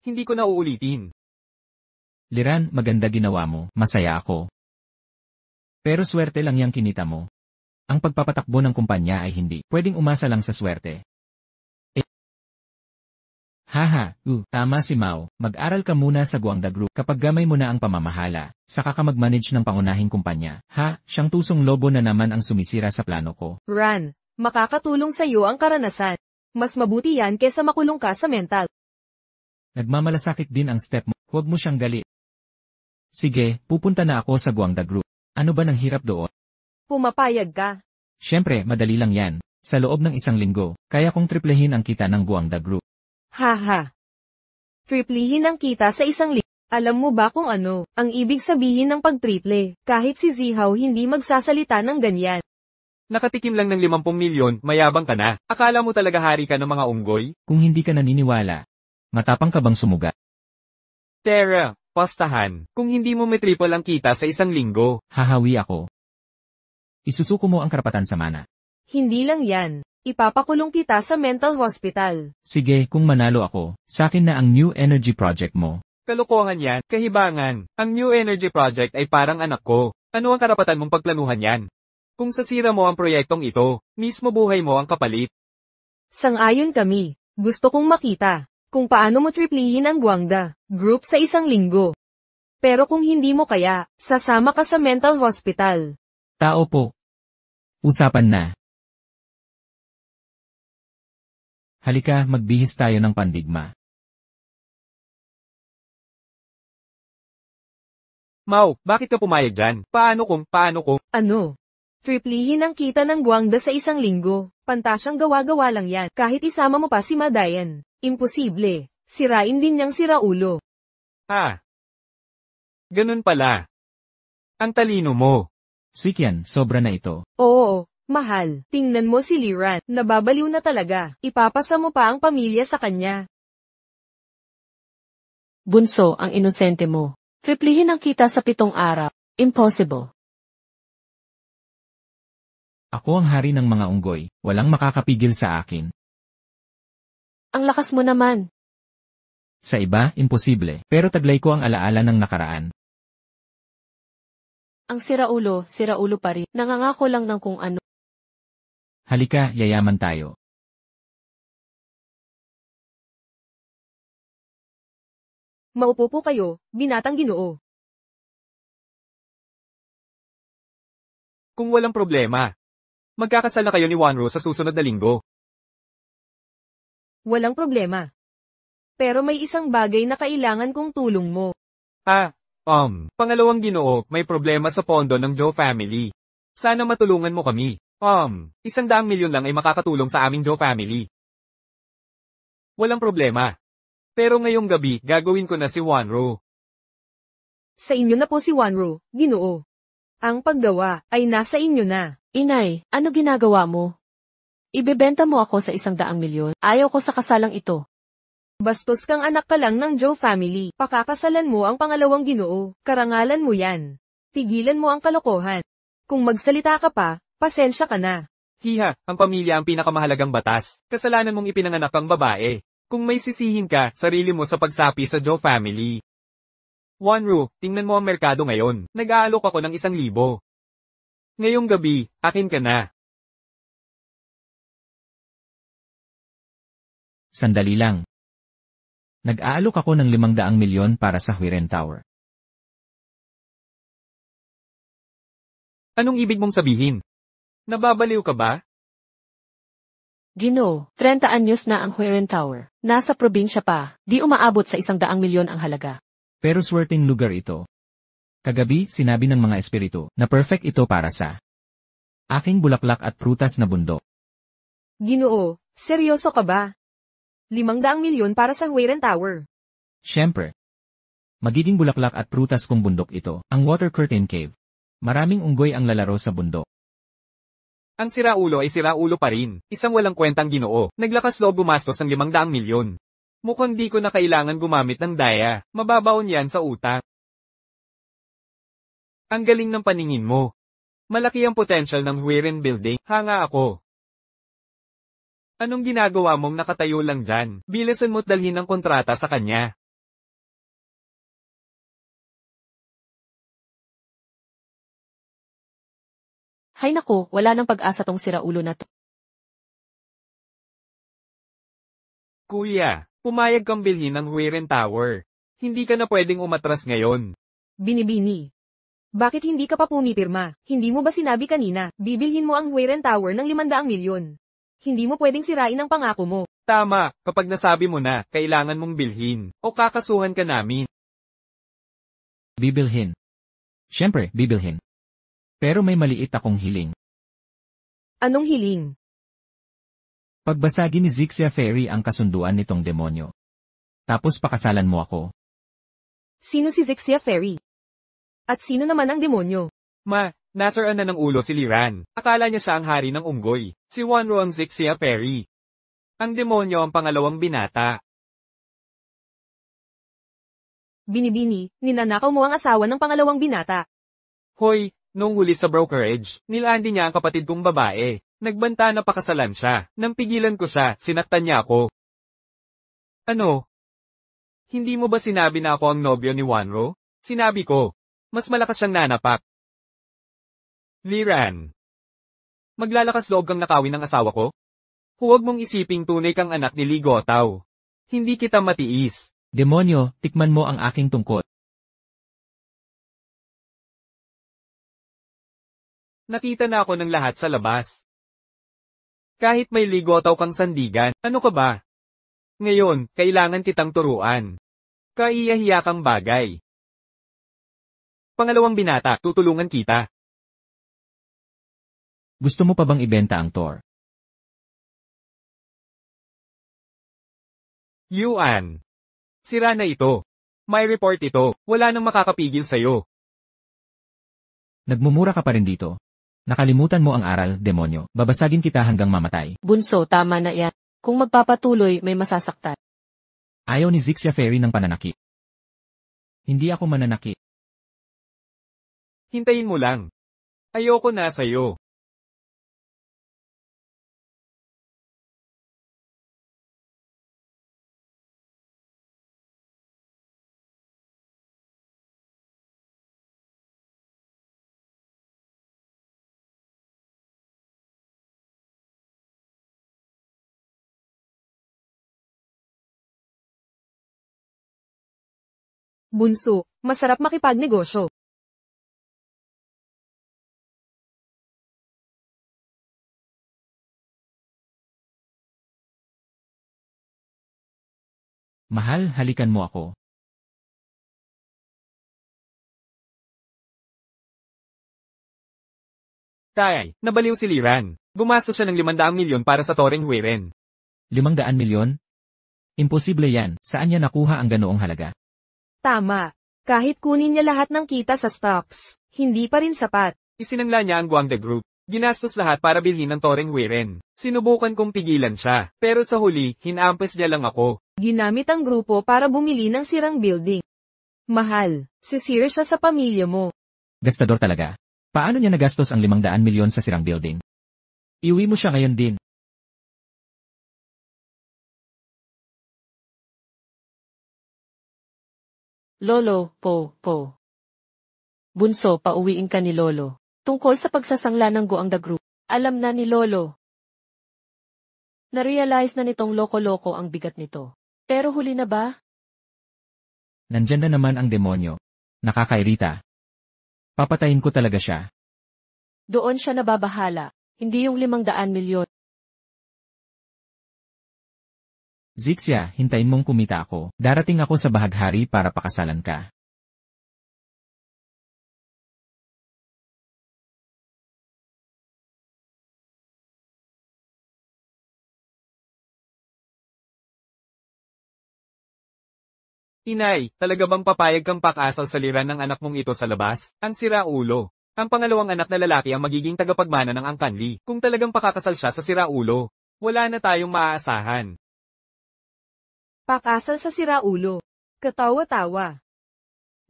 Hindi ko na uulitin. Liran, maganda ginawa mo. Masaya ako. Pero swerte lang yang kinita mo. Ang pagpapatakbo ng kumpanya ay hindi. Pwedeng umasa lang sa swerte. Haha, tama si Mao. Mag-aral ka muna sa Guangda Group. Kapag gamay mo na ang pamamahala, saka ka mag-manage ng pangunahing kumpanya. Siyang tusong lobo na naman ang sumisira sa plano ko. Ran, makakatulong sa iyo ang karanasan. Mas mabuti yan kesa makulong ka sa mental. Nagmamalasakit din ang step mo. Huwag mo siyang galit. Sige, pupunta na ako sa Guangda Group. Ano ba nang hirap doon? Pumapayag ka. Siyempre, madali lang yan. Sa loob ng 1 linggo, kaya kong triplehin ang kita ng Guangda Group. Haha. Triplihin ang kita sa 1 linggo. Alam mo ba kung ano, ang ibig sabihin ng pagtriple, kahit si Zihaw hindi magsasalita ng ganyan. Nakatikim lang ng 50 milyon, mayabang ka na. Akala mo talaga hari ka ng mga unggoy? Kung hindi ka naniniwala, matapang ka bang sumuga? Tara, pastahan. Kung hindi mo triple ang kita sa 1 linggo. Hahawi ako. Isusuko mo ang karapatan sa mana. Hindi lang yan. Ipapakulong kita sa mental hospital. Sige, kung manalo ako, sa akin na ang New Energy Project mo. Kalokohan yan, kahibangan. Ang New Energy Project ay parang anak ko. Ano ang karapatan mong pagplanuhan yan? Kung sasira mo ang proyektong ito, mismo buhay mo ang kapalit. Sang-ayon kami. Gusto kong makita kung paano mo triplihin ang Guangda Group sa 1 linggo. Pero kung hindi mo kaya, sasama ka sa mental hospital. Tao po. Usapan na. Halika, magbihis tayo ng pandigma. Mau, bakit ka pumayag dyan? Paano kung? Ano? Triplihin ang kita ng Guangda sa 1 linggo. Pantasyang gawa-gawa lang yan. Kahit isama mo pa si Madayan. Imposible. Sirain din niyang siraulo. Ganun pala. Ang talino mo. Sikyan, sobra na ito. Oo, mahal. Tingnan mo si Liran. Nababaliw na talaga. Ipapasa mo pa ang pamilya sa kanya. Bunso, ang inosente mo. Triplihin ang kita sa 7 araw. Impossible. Ako ang hari ng mga unggoy. Walang makakapigil sa akin. Ang lakas mo naman. Sa iba, imposible. Pero taglay ko ang alaala ng nakaraan. Ang siraulo pa rin. Nangangako lang ng kung ano. Halika, yayaman tayo. Maupo po kayo, binatang Ginoo. Kung walang problema. Magkakasal na kayo ni Wanro sa susunod na linggo. Walang problema. Pero may isang bagay na kailangan kong tulong mo. Pangalawang Ginoo, may problema sa pondo ng Joe family. Sana matulungan mo kami. 100 milyon lang ay makakatulong sa aming Joe family. Walang problema. Pero ngayong gabi, gagawin ko na si Wanro. Sa inyo na po si Wanro, Ginoo. Ang paggawa ay nasa inyo na. Inay, ano ginagawa mo? Ibebenta mo ako sa 100 milyon. Ayaw ko sa kasalang ito. Bastos kang anak ka lang ng Joe family. Pakakasalan mo ang pangalawang Ginoo. Karangalan mo yan. Tigilan mo ang kalokohan. Kung magsalita ka pa, pasensya ka na. Hiha, ang pamilya ang pinakamahalagang batas. Kasalanan mong ipinanganak kang babae. Kung may sisihin ka, sarili mo sa pagsapi sa Joe family. Wanro, tingnan mo ang merkado ngayon. Nag-aalok ako ng 1,000. Ngayong gabi, akin ka na. Sandali lang. Nag-aalok ako ng 500 milyon para sa Huiren Tower. Anong ibig mong sabihin? Nababaliw ka ba? Ginoo, 30 anyos na ang Huiren Tower. Nasa probinsya pa, di umaabot sa 100 milyon ang halaga. Pero swerteng lugar ito. Kagabi, sinabi ng mga espiritu na perfect ito para sa aking bulaklak at prutas na bundok. Ginoo, seryoso ka ba? 500 milyon para sa Huiren Tower. Siyempre. Magiging bulaklak at prutas kong bundok ito, ang Water Curtain Cave. Maraming unggoy ang lalaro sa bundok. Ang siraulo ay siraulo pa rin. Isang walang kwentang Ginoo. Naglakas loob gumastos ng 500 milyon. Mukhang di ko na kailangan gumamit ng daya. Mababaon yan sa utak. Ang galing ng paningin mo. Malaki ang potential ng Huiren Building. Hanga ako. Anong ginagawa mong nakatayo lang dyan? Bilisan mo't dalhin ang kontrata sa kanya. Hay nako, wala nang pag-asa tong siraulo na to. Kuya, pumayag kang bilhin ng Huiren Tower. Hindi ka na pwedeng umatras ngayon. Binibini. Bakit hindi ka pa pumipirma? Hindi mo ba sinabi kanina, bibilhin mo ang Huiren Tower ng 500 milyon? Hindi mo pwedeng sirain ang pangako mo. Tama, kapag nasabi mo na, kailangan mong bilhin, o kakasuhan ka namin. Bibilhin. Siyempre, bibilhin. Pero may maliit akong hiling. Anong hiling? Pagbasagin ni Zixia Fairy ang kasunduan nitong demonyo. Tapos pakasalan mo ako. Sino si Zixia Fairy? At sino naman ang demonyo? Nasaraan na ng ulo si Liran. Akala niya siya ang hari ng unggoy. Si Wanro ang Zixia Fairy. Ang demonyo ang pangalawang binata. Binibini, ninanakaw mo ang asawa ng pangalawang binata. Hoy, nung huli sa brokerage, nilandi niya ang kapatid kong babae. Nagbanta na pakasalan siya. Nang pigilan ko siya, sinaktan niya ako. Ano? Hindi mo ba sinabi na ako ang nobyo ni Wanro? Sinabi ko. Mas malakas siyang nanapak. Liran. Maglalakas loob kang nakawin ng asawa ko? Huwag mong isiping tunay kang anak ni Li Gotaw. Hindi kita matiis. Demonyo, tikman mo ang aking tungkot. Nakita na ako ng lahat sa labas. Kahit may Li Gotaw kang sandigan, ano ka ba? Ngayon, kailangan kitang turuan. Kaiyahiya kang bagay. Pangalawang binata, tutulungan kita. Gusto mo pa bang ibenta ang Tor? Yuan. Sira na ito. May report ito. Wala nang makakapigil sa'yo. Nagmumura ka pa rin dito. Nakalimutan mo ang aral, demonyo. Babasagin kita hanggang mamatay. Bunso, tama na yan. Kung magpapatuloy, may masasaktan. Ayaw ni Zixia Fairy ng pananakit. Hindi ako mananakit. Hintayin mo lang. Ayoko na sa'yo. Bunso, masarap makipagnegosyo. Mahal, halikan mo ako. Tay, nabaliw si Liran. Gumastos siya ng 500 milyon para sa Toreng Hueren. 500 milyon? Imposible yan, saan niya nakuha ang ganoong halaga? Tama. Kahit kunin niya lahat ng kita sa stocks, hindi pa rin sapat. Isinangla niya ang Guangde Group. Ginastos lahat para bilhin ng Toreng Hueren. Sinubukan kong pigilan siya, pero sa huli, hinampes niya lang ako. Ginamit ang grupo para bumili ng sirang building. Mahal, sisira siya sa pamilya mo. Gastador talaga. Paano niya nagastos ang 500 milyon sa sirang building? Iuwi mo siya ngayon din. Lolo, po. Bunso, pauwiin ka ni Lolo. Tungkol sa pagsasangla ng Guangda Group, alam na ni Lolo. Narealize na nitong loko-loko ang bigat nito. Pero huli na ba? Nandyan na naman ang demonyo. Nakakairita. Papatayin ko talaga siya. Doon siya nababahala, hindi yung 500 milyon. Zixia, hintayin mong kumita ako. Darating ako sa bahaghari para pakasalan ka. Inay, talaga bang papayag kang pakasal sa Liran ng anak mong ito sa labas? Ang siraulo. Ang pangalawang anak na lalaki ang magiging tagapagmana ng Angkanli. Kung talagang pakakasal siya sa siraulo, wala na tayong maaasahan. Pakasal sa siraulo. Katawa-tawa.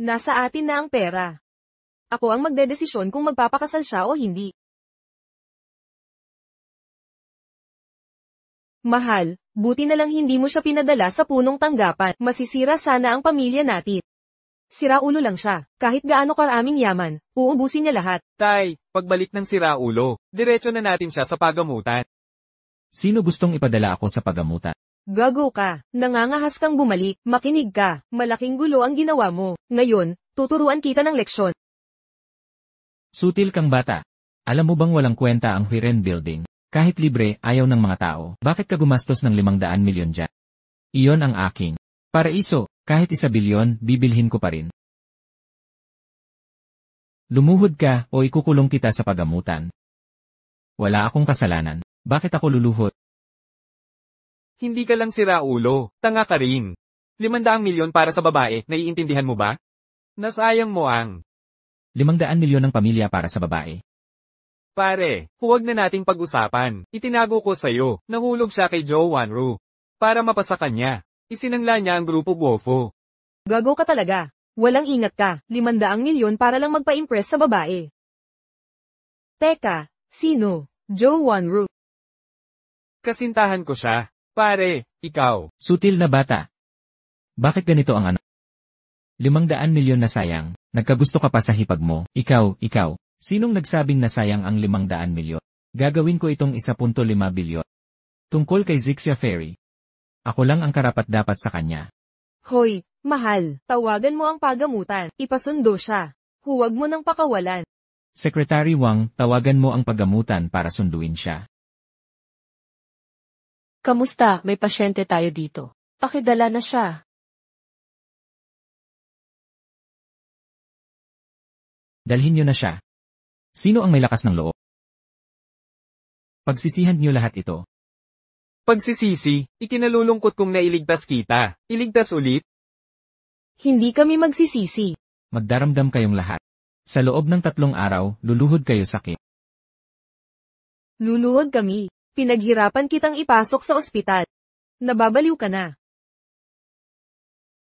Nasa atin na ang pera. Ako ang magdedesisyon kung magpapakasal siya o hindi. Mahal, buti na lang hindi mo siya pinadala sa punong tanggapan. Masisira sana ang pamilya natin. Siraulo lang siya. Kahit gaano karaming yaman, uubusin niya lahat. Tay, pagbalik ng siraulo, diretso na natin siya sa pagamutan. Sino gustong ipadala ako sa pagamutan? Gago ka. Nangangahas kang bumalik. Makinig ka. Malaking gulo ang ginawa mo. Ngayon, tuturuan kita ng leksyon. Sutil kang bata. Alam mo bang walang kwenta ang Huiren Building? Kahit libre, ayaw ng mga tao. Bakit ka gumastos ng 500 milyon dyan? Iyon ang aking paraiso. Kahit 1 bilyon, bibilhin ko pa rin. Lumuhod ka o ikukulong kita sa pagamutan. Wala akong kasalanan. Bakit ako luluhod? Hindi ka lang siraulo, tanga ka rin. 500 milyon para sa babae, naiintindihan mo ba? Nasayang mo ang 500 milyon ng pamilya para sa babae. Pare, huwag na nating pag-usapan. Itinago ko sa'yo, nahulog siya kay Joe Wanru. Para mapasa kanya, isinangla niya ang grupo Guofo. Gago ka talaga. Walang ingat ka. 500 milyon para lang magpa-impress sa babae. Teka, sino? Joe Wanru. Kasintahan ko siya. Pare, ikaw. Sutil na bata. Bakit ganito ang anak? 500 milyon na sayang. Nagkagusto ka pa sa hipag mo. Ikaw. Sinong nagsabing nasayang ang 500 milyon? Gagawin ko itong 1.5 bilyon. Tungkol kay Zixia Ferry. Ako lang ang karapat-dapat sa kanya. Hoy, mahal, tawagan mo ang pagamutan. Ipasundo siya. Huwag mo nang pakawalan. Secretary Wang, tawagan mo ang pagamutan para sunduin siya. Kamusta? May pasyente tayo dito. Pakidala na siya. Dalhin niyo na siya. Sino ang may lakas ng loob? Pagsisihan niyo lahat ito. Pagsisisi, ikinalulungkot kong nailigtas kita. Iligtas ulit? Hindi kami magsisisi. Magdaramdam kayong lahat. Sa loob ng 3 araw, luluhod kayo sakit. Luluhod kami. Pinaghirapan kitang ipasok sa ospital. Nababaliw ka na.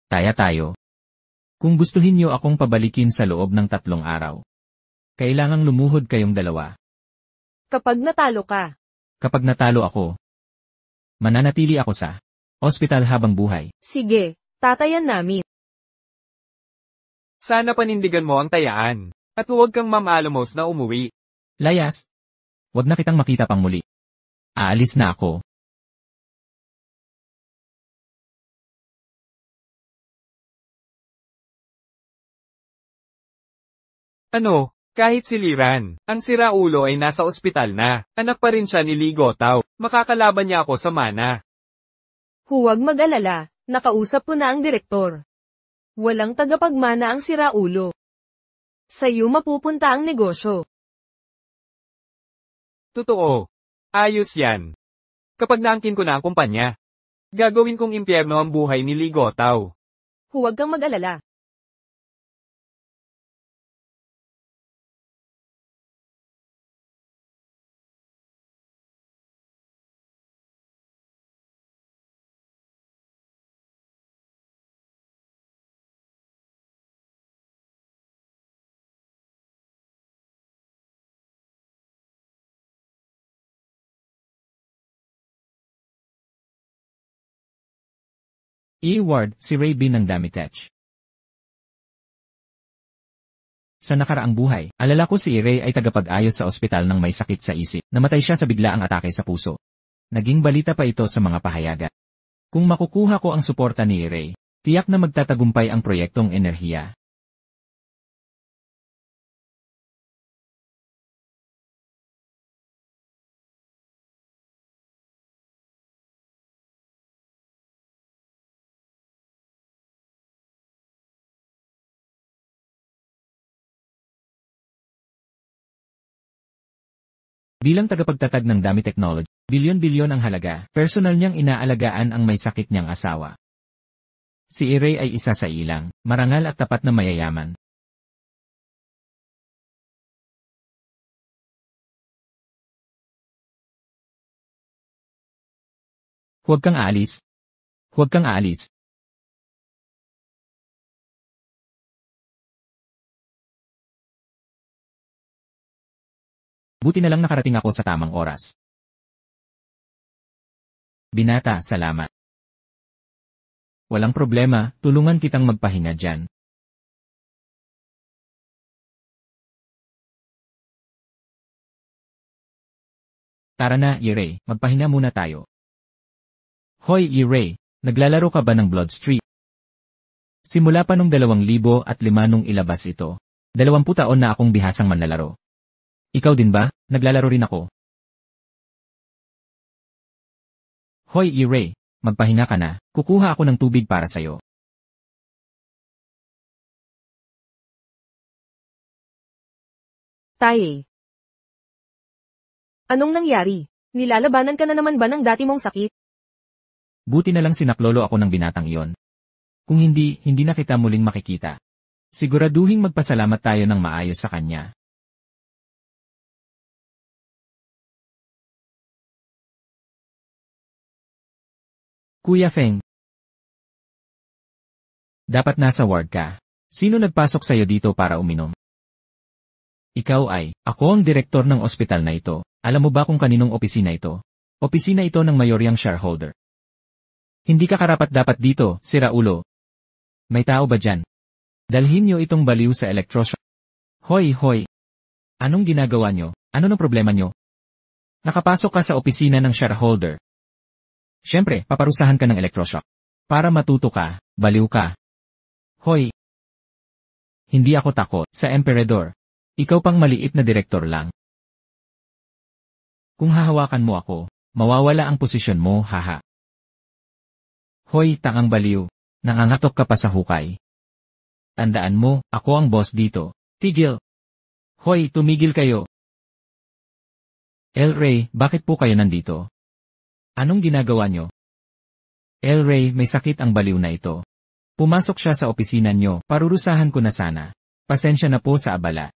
Taya tayo. Kung gustuhin niyo akong pabalikin sa loob ng 3 araw, kailangang lumuhod kayong dalawa. Kapag natalo ka. Kapag natalo ako, mananatili ako sa ospital habang buhay. Sige, tatayan namin. Sana panindigan mo ang tayaan. At huwag kang mamalamos na umuwi. Layas, wag na kitang makita pang muli. Aalis na ako. Ano? Kahit siliran, ang siraulo ay nasa ospital na. Anak pa rin siya ni Lee Gotaw. Makakalaban niya ako sa mana. Huwag mag-alala, nakausap ko na ang direktor. Walang tagapagmana ang siraulo. Sa'yo mapupunta ang negosyo. Totoo. Ayos yan. Kapag naangkin ko na ang kumpanya, gagawin kong impyerno ang buhay ni Lee Gotaw. Huwag kang mag-alala. Ward, si Ray B ng Damitech. Sa nakaraang buhay, alala ko si Ray ay tagapag-ayos sa ospital ng may sakit sa isip. Namatay siya sa biglaang atake sa puso. Naging balita pa ito sa mga pahayagan. Kung makukuha ko ang suporta ni Ray, tiyak na magtatagumpay ang proyektong enerhiya. Bilang tagapagtatag ng Dami Technology, bilyon-bilyon ang halaga, personal niyang inaalagaan ang may sakit niyang asawa. Si Ray ay isa sa ilang, marangal at tapat na mayayaman. Huwag kang aalis. Huwag kang aalis. Buti na lang nakarating ako sa tamang oras. Binata, salamat. Walang problema, tulungan kitang magpahinga dyan. Tara na, Ray, magpahinga muna tayo. Hoy, Ray, naglalaro ka ba ng Blood Street? Simula pa nung 2005 nung ilabas ito. 20 taon na akong bihasang manlalaro. Ikaw din ba? Naglalaro rin ako. Hoy, Ray, magpahinga ka na. Kukuha ako ng tubig para sa'yo. Tae. Anong nangyari? Nilalabanan ka na naman ba ng dati mong sakit? Buti na lang sinaklolo ako ng binatang iyon. Kung hindi na kita muling makikita. Siguraduhing magpasalamat tayo ng maayos sa kanya. Kuya Feng. Dapat nasa ward ka. Sino nagpasok sa'yo dito para uminom? Ikaw ay, ako ang direktor ng ospital na ito. Alam mo ba kung kaninong opisina ito? Opisina ito ng mayoryang shareholder. Hindi ka karapat-dapat dito, sira ulo. May tao ba dyan? Dalhin niyo itong baliw sa electroshock. Hoy. Anong ginagawa niyo? Ano ng problema niyo? Nakapasok ka sa opisina ng shareholder. Siyempre, paparusahan ka ng electroshock. Para matuto ka, baliw ka. Hoy! Hindi ako takot sa emperador. Ikaw pang maliit na direktor lang. Kung hahawakan mo ako, mawawala ang posisyon mo, haha. Hoy, tangang baliw. Nangangatok ka pa sa hukay. Tandaan mo, ako ang boss dito. Tigil! Hoy, tumigil kayo. Ray, bakit po kayo nandito? Anong ginagawa nyo? Ray, may sakit ang baliw na ito. Pumasok siya sa opisina nyo, parurusahan ko na sana. Pasensya na po sa abala.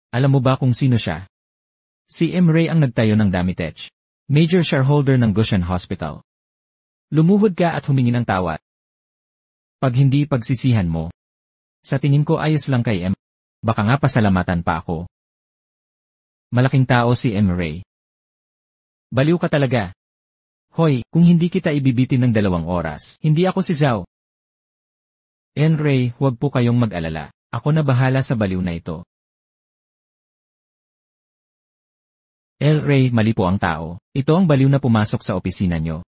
Alam mo ba kung sino siya? Si Ray ang nagtayo ng Damitech. Major shareholder ng Goshen Hospital. Lumuhod ka at humingi ng tawad. Pag hindi pagsisihan mo. Sa tingin ko ayos lang kay Baka nga pasalamatan pa ako. Malaking tao si Ray. Baliw ka talaga. Hoy, kung hindi kita ibibitin ng 2 oras, hindi ako si Zhao. Ray, huwag po kayong mag-alala. Ako na bahala sa baliw na ito. Ray, mali po ang tao. Ito ang baliw na pumasok sa opisina nyo.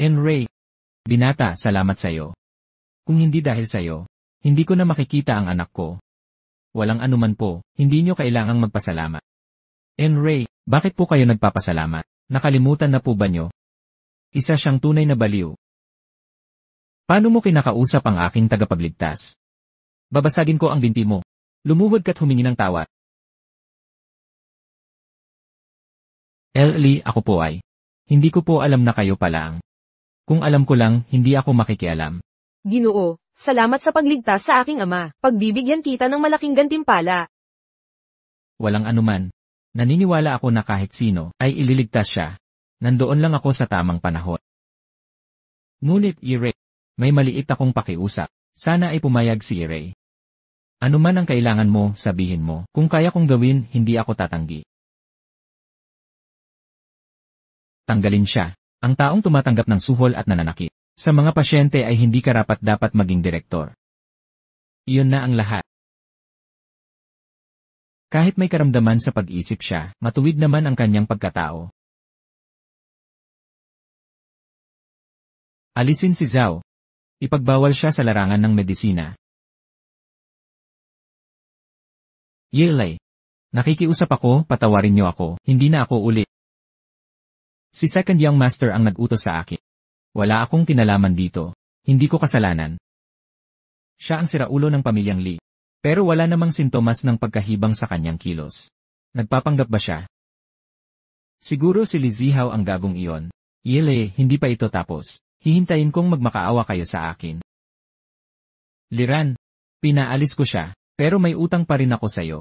Ray. Binata, salamat sa'yo. Kung hindi dahil sa'yo, hindi ko na makikita ang anak ko. Walang anuman po, hindi nyo kailangang magpasalamat. Ray, bakit po kayo nagpapasalamat? Nakalimutan na po ba nyo? Isa siyang tunay na baliw. Paano mo kinakausap ang aking tagapagligtas? Babasagin ko ang binti mo. Lumuhod ka't humingi ng tawad. Lee, ako po ay. Hindi ko po alam na kayo pala ang. Kung alam ko lang, hindi ako makikialam. Ginoo, salamat sa pagligtas sa aking ama. Pagbibigyan kita ng malaking gantimpala. Walang anuman. Naniniwala ako na kahit sino ay ililigtas siya. Nandoon lang ako sa tamang panahon. Ngunit, Ray, may maliit akong pakiusap. Sana ay pumayag si Ray. Ano man ang kailangan mo, sabihin mo. Kung kaya kong gawin, hindi ako tatanggi. Tanggalin siya. Ang taong tumatanggap ng suhol at nananakit sa mga pasyente ay hindi karapat-dapat maging direktor. Iyon na ang lahat. Kahit may karamdaman sa pag-isip siya, matuwid naman ang kanyang pagkatao. Alisin si Zhao. Ipagbawal siya sa larangan ng medisina. Yelay. Nakikiusap ako, patawarin niyo ako, hindi na ako ulit. Si Second Young Master ang nag-utos sa akin. Wala akong kinalaman dito. Hindi ko kasalanan. Siya ang siraulo ng pamilyang Lee. Pero wala namang sintomas ng pagkahibang sa kanyang kilos. Nagpapanggap ba siya? Siguro si Li Zihao ang gagong iyon. Yele, hindi pa ito tapos. Hihintayin kong magmakaawa kayo sa akin. Liran, pinaalis ko siya, pero may utang pa rin ako sa'yo.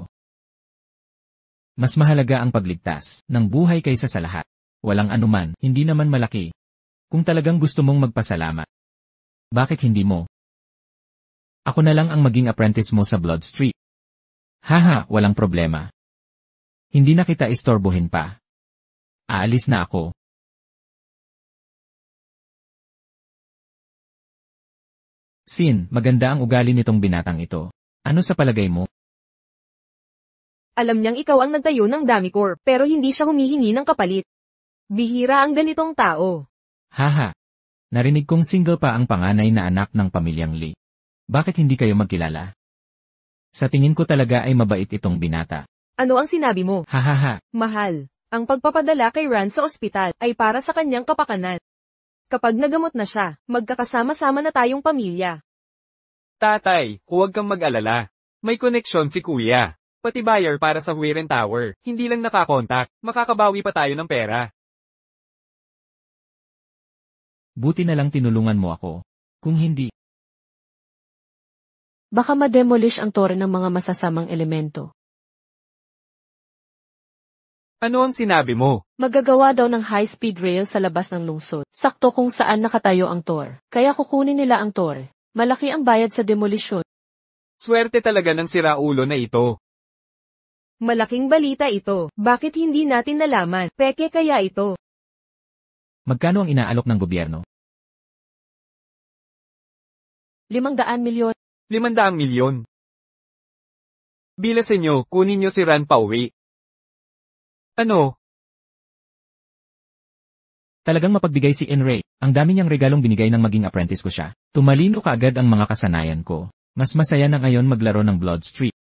Mas mahalaga ang pagligtas ng buhay kaysa sa lahat. Walang anuman, hindi naman malaki. Kung talagang gusto mong magpasalamat. Bakit hindi mo? Ako na lang ang maging apprentice mo sa Blood Street. Haha, walang problema. Hindi na kita istorbohin pa. Aalis na ako. Sin, maganda ang ugali nitong binatang ito. Ano sa palagay mo? Alam niyang ikaw ang nagtayo ng Damicor, pero hindi siya humihingi ng kapalit. Bihira ang ganitong tao. Haha. Narinig kong single pa ang panganay na anak ng pamilyang Lee. Bakit hindi kayo magkilala? Sa tingin ko talaga ay mabait itong binata. Ano ang sinabi mo? Hahaha. Mahal, ang pagpapadala kay Ran sa ospital ay para sa kanyang kapakanan. Kapag nagamot na siya, magkakasama-sama na tayong pamilya. Tatay, huwag kang mag-alala. May koneksyon si kuya. Pati buyer para sa Huiren Tower. Hindi lang nakakontak, makakabawi pa tayo ng pera. Buti na lang tinulungan mo ako. Kung hindi, Baka ma-demolish ang tore ng mga masasamang elemento. Ano ang sinabi mo? Magagawa daw ng high-speed rail sa labas ng lungsod. Sakto kung saan nakatayo ang tor. Kaya kukunin nila ang tore. Malaki ang bayad sa demolisyon. Swerte talaga ng siraulo na ito. Malaking balita ito. Bakit hindi natin nalaman? Peke kaya ito? magkano ang inaalok ng gobyerno? 500 milyon. 500 milyon. Bilasin nyo, kunin nyo si Ran pauwi. Ano? Talagang mapagbigay si Ray. Ang dami niyang regalong binigay ng maging apprentice ko siya. Tumalino kaagad ang mga kasanayan ko. Mas masaya na ngayon maglaro ng Blood Street.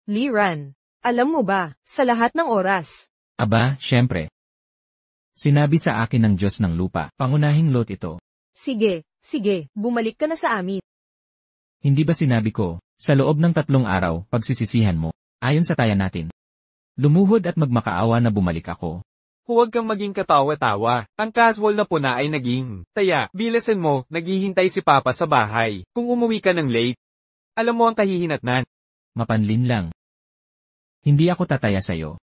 Liran, alam mo ba, sa lahat ng oras, Aba, syempre. Sinabi sa akin ng Diyos ng lupa, pangunahing lot ito. sige, bumalik ka na sa amin. Hindi ba sinabi ko, sa loob ng 3 araw, pagsisisihan mo, ayon sa taya natin. Lumuhod at magmakaawa na bumalik ako. Huwag kang maging katawa-tawa. Ang casual na puna ay naging, taya, bilasin mo, naghihintay si Papa sa bahay. Kung umuwi ka ng late, alam mo ang kahihinatnan. Mapanlin lang. Hindi ako tataya sa'yo.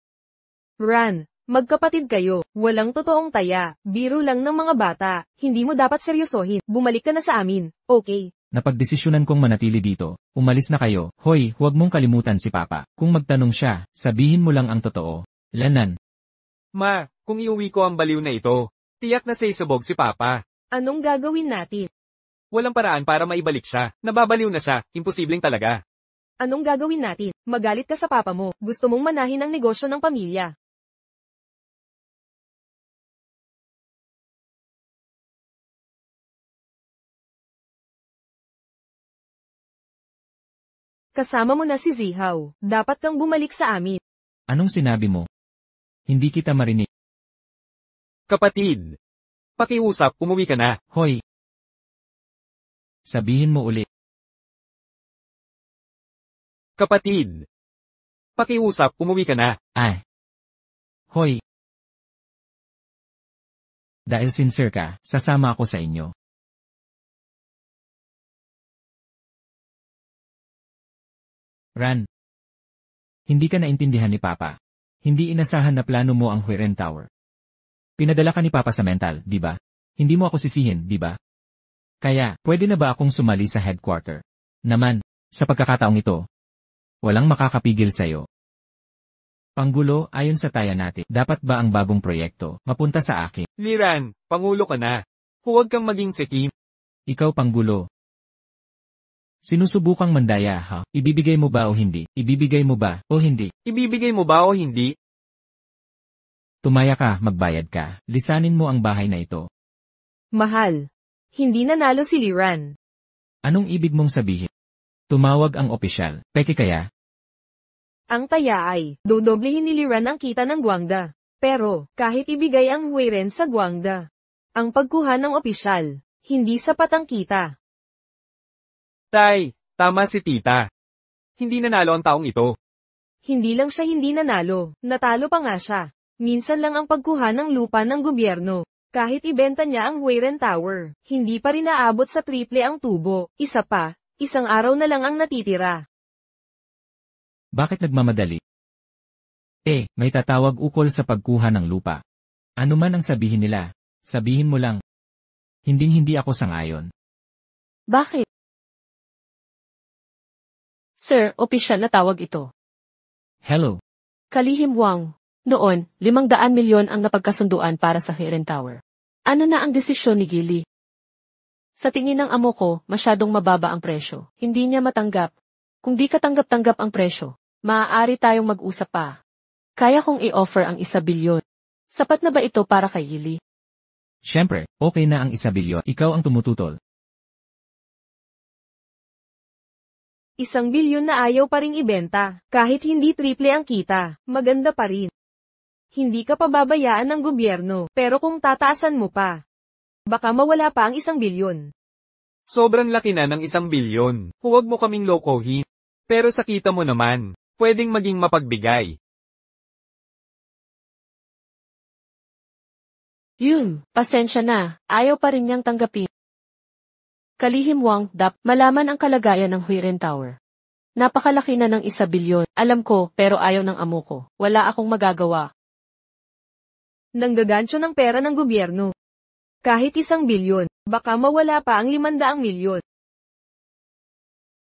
Ran, magkapatid kayo, walang totoong taya, biro lang ng mga bata, hindi mo dapat seryosohin, bumalik ka na sa amin, okay? Napagdesisyonan kong manatili dito, umalis na kayo, hoy, huwag mong kalimutan si Papa. Kung magtanong siya, sabihin mo lang ang totoo. Lanan. Ma, kung iuwi ko ang baliw na ito, tiyak na sisabog si Papa. Anong gagawin natin? Walang paraan para maibalik siya. Nababaliw na siya, imposibleng talaga. Anong gagawin natin? Magalit ka sa papa mo. Gusto mong manahin ang negosyo ng pamilya. Kasama mo na si Zihaw. Dapat kang bumalik sa amin. Anong sinabi mo? Hindi kita marinig. Kapatid. Pakiusap, umuwi ka na. Hoy! Sabihin mo uli. Kapatid. Pakiusap, umuwi ka na. Ay! Hoy! Dahil sincere ka, sasama ako sa inyo. Ran. Hindi ka naintindihan ni Papa. Hindi inasahan na plano mo ang Huiren Tower. Pinadala ka ni Papa sa mental, di ba? Hindi mo ako sisihin, di ba? Kaya, pwede na ba akong sumali sa headquarter? Naman, sa pagkakataong ito, walang makakapigil sa'yo. Panggulo, ayon sa taya natin, dapat ba ang bagong proyekto mapunta sa akin? Liran, Pangulo ka na. Huwag kang maging sekim. Ikaw Panggulo. Sinusubukang mandaya ha? Ibibigay mo ba o hindi? Ibibigay mo ba o hindi? Ibibigay mo ba o hindi? Tumaya ka, magbayad ka. Lisanin mo ang bahay na ito. Mahal. Hindi nanalo si Liran. Anong ibig mong sabihin? Tumawag ang opisyal. Peke kaya? Ang taya ay, dodoblehin ni Liran ang kita ng Guangda. Pero, kahit ibigay ang Huiren sa Guangda, ang pagkuha ng opisyal, hindi sapat ang kita. Tay, tama si tita. Hindi nanalo ang taong ito. Hindi lang siya hindi nanalo, natalo pa nga siya. Minsan lang ang pagkuha ng lupa ng gobyerno. Kahit ibenta niya ang Huiren Tower, hindi pa rin naabot sa triple ang tubo. Isa pa, isang araw na lang ang natitira. Bakit nagmamadali? May tatawag ukol sa pagkuha ng lupa. Ano man ang sabihin nila, sabihin mo lang. Hinding-hindi ako sangayon. Bakit? Sir, opisyal na tawag ito. Hello. Kalihim Wang. Noon, 500 milyon ang napagkasunduan para sa Huiren Tower. Ano na ang desisyon ni Gili? Sa tingin ng amo ko, masyadong mababa ang presyo. Hindi niya matanggap. Kung di ka tanggap-tanggap ang presyo, maaari tayong mag-usap pa. Kaya kong i-offer ang 1 bilyon. Sapat na ba ito para kay Gili? Siyempre, okay na ang 1 bilyon. Ikaw ang tumututol. 1 bilyon na ayaw pa ring ibenta. Kahit hindi triple ang kita, maganda pa rin. Hindi ka pababayaan ng gobyerno, pero kung tataasan mo pa, baka mawala pa ang 1 bilyon. Sobrang laki na ng 1 bilyon. Huwag mo kaming lokohin. Pero sa kita mo naman, pwedeng maging mapagbigay. Pasensya na, ayaw pa rin niyang tanggapin. Kalihim Wang, malaman ang kalagayan ng Huiren Tower. Napakalaki na ng 1 bilyon, alam ko, pero ayaw ng amo ko. Wala akong magagawa. Nanggagansyo ng pera ng gobyerno. Kahit 1 bilyon, baka mawala pa ang 500 milyon.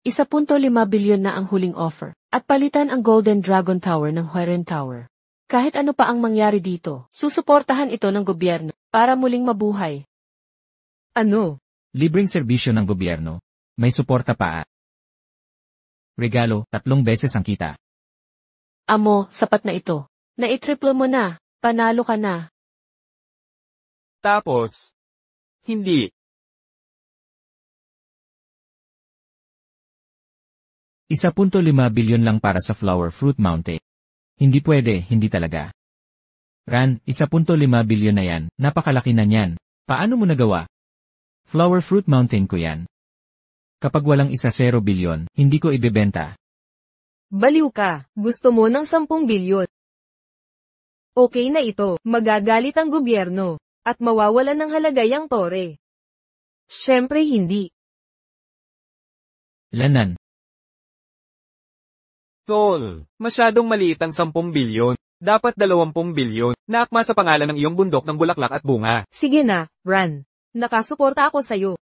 1.5 bilyon na ang huling offer, at palitan ang Golden Dragon Tower ng Huiren Tower. Kahit ano pa ang mangyari dito, susuportahan ito ng gobyerno, para muling mabuhay. Ano? Libreng serbisyo ng gobyerno. May suporta pa. Regalo, 3 beses ang kita. Amo, sapat na ito. Naitriple mo na, panalo ka na. Tapos, hindi. 1.5 bilyon lang para sa Flower Fruit Mountain. Hindi pwede, hindi talaga. Ran, 1.5 bilyon na yan, napakalaki na niyan. Paano mo nagawa? Flower Fruit Mountain ko yan. Kapag walang 10 bilyon, hindi ko ibebenta. Baliw ka, gusto mo ng 10 bilyon. Okay na ito, magagalit ang gobyerno, at mawawalan ng halagay ang tore. Siyempre hindi. Lanan. Tol, masyadong maliit ang 10 bilyon. Dapat 20 bilyon, na akma sa pangalan ng iyong bundok ng bulaklak at bunga. Sige na, Ran. Nakasuporta ako sa'yo.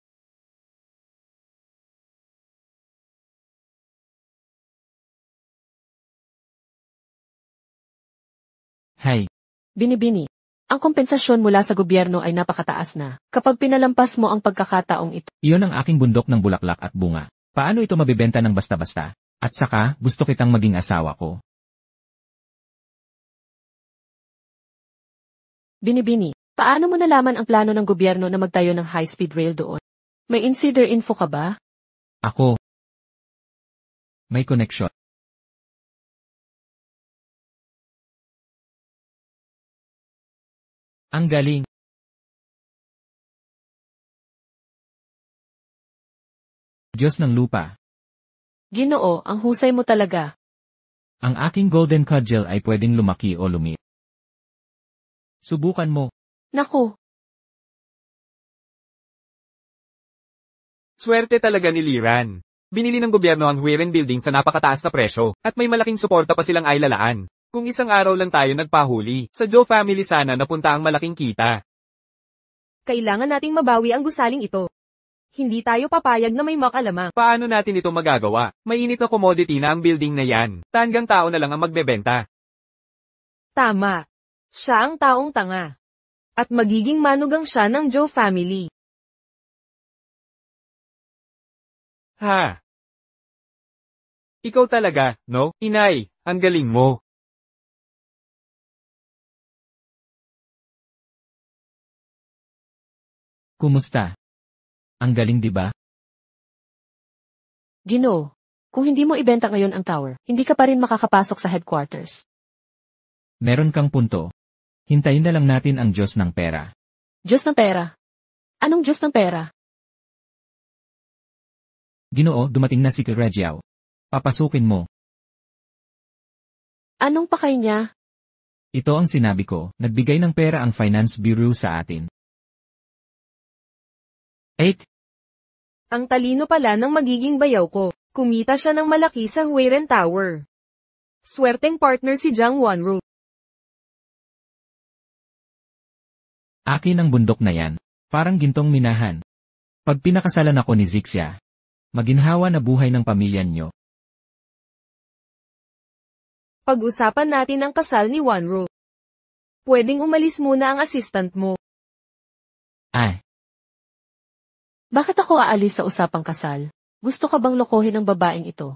Hay. Binibini. Ang kompensasyon mula sa gobyerno ay napakataas na, kapag pinalampas mo ang pagkakataong ito. Iyon ang aking bundok ng bulaklak at bunga. Paano ito mabibenta ng basta-basta? At saka, gusto kitang maging asawa ko. Binibini, paano mo nalaman ang plano ng gobyerno na magtayo ng high-speed rail doon? May insider info ka ba? Ako. May koneksyon. Ang galing. Diyos ng lupa. Ginoo, ang husay mo talaga. Ang aking golden cudgel ay pwedeng lumaki o lumit. Subukan mo. Naku, Swerte talaga ni Liran. Binili ng gobyerno ang Huiren Building sa napakataas na presyo, at may malaking suporta pa silang ailalaan. Kung isang araw lang tayo nagpahuli, sa Joe family sana napunta ang malaking kita. Kailangan nating mabawi ang gusaling ito. Hindi tayo papayag na may makalamang. Paano natin ito magagawa? Mainit na commodity na ang building na yan. Tanggang tao na lang ang magbebenta. Tama. Siya ang taong tanga. At magiging manugang siya ng Joe family. Ha? Ikaw talaga, no? Inay, ang galing mo. Kumusta? Ang galing, di ba? Ginoo, kung hindi mo ibenta ngayon ang tower, hindi ka pa rin makakapasok sa headquarters. Meron kang punto. Hintayin na lang natin ang Diyos ng pera. Diyos ng pera. Anong Diyos ng pera? Ginoo, dumating na si Regiao. Papasukin mo. Anong pakay niya? Ito ang sinabi ko, nagbigay ng pera ang Finance Bureau sa atin. 8. Ang talino pala ng magiging bayaw ko. Kumita siya ng malaki sa Huiren Tower. Swerteng partner si Jiang Wanru. Akin ang bundok na yan. Parang gintong minahan. Pag pinakasalan ako ni Zixia, maginhawa na buhay ng pamilya niyo. Pag-usapan natin ang kasal ni Wanru. Pwedeng umalis muna ang assistant mo. Ay, Bakit ako aalis sa usapang kasal? Gusto ka bang lokohin ng babaeng ito?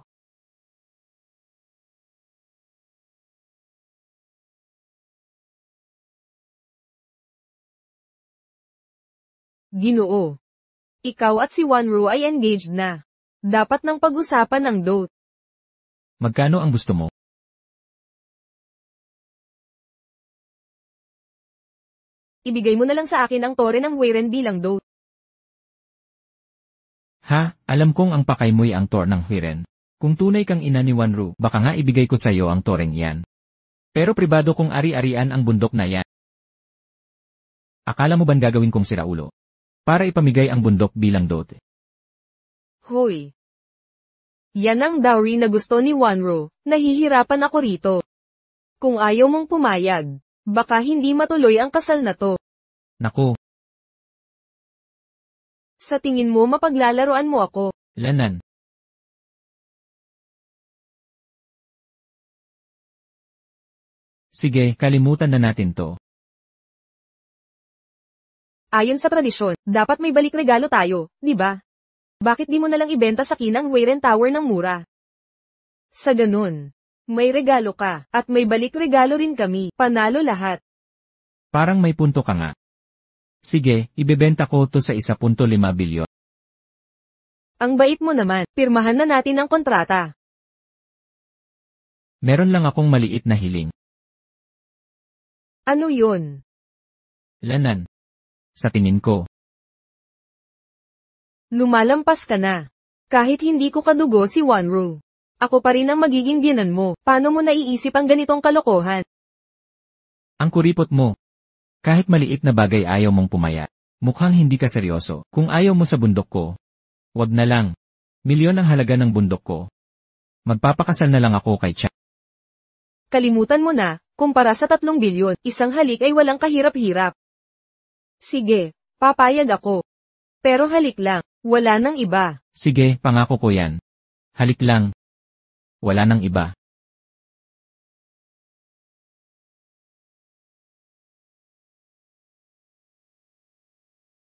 Ginoo. Ikaw at si Wanru ay engaged na. Dapat nang pag-usapan ang dote. magkano ang gusto mo? Ibigay mo na lang sa akin ang tore ng Huiren bilang dote. Ha, alam kong ang pakay mo'y ang tor ng Huiren. Kung tunay kang ina ni Wanru, baka nga ibigay ko sa'yo ang toreng yan. Pero pribado kong ari-arian ang bundok na yan. Akala mo ban gagawin kong siraulo? Para ipamigay ang bundok bilang dote. Hoy. Yan ang dowry na gusto ni Wanru, nahihirapan ako rito. Kung ayaw mong pumayag, baka hindi matuloy ang kasal na to. Naku, Sa tingin mo mapaglalaroan mo ako. lanan. Sige, kalimutan na natin to. Ayon sa tradisyon, dapat may balik regalo tayo, di ba? Bakit di mo nalang ibenta sa kinang Huiren Tower ng mura? Sa ganun, may regalo ka, at may balik regalo rin kami, panalo lahat. Parang may punto ka nga. Sige, ibebenta ko to sa 1.5 bilyon. Ang bait mo naman, pirmahan na natin ang kontrata. Meron lang akong maliit na hiling. Ano yun? Lanan. Sa tingin ko, Lumalampas ka na. Kahit hindi ko kadugo si Wanru. Ako pa rin ang magiging biyanan mo, paano mo naiisip ang ganitong kalokohan? ang kuripot mo. Kahit maliit na bagay ayaw mong pumaya. Mukhang hindi ka seryoso. Kung ayaw mo sa bundok ko, wag na lang. Milyon ang halaga ng bundok ko. Magpapakasal na lang ako kay Cha. Kalimutan mo na, kumpara sa 3 bilyon, isang halik ay walang kahirap-hirap. Sige, papayag ako. Pero halik lang, wala nang iba. Sige, pangako ko yan. Halik lang. Wala nang iba.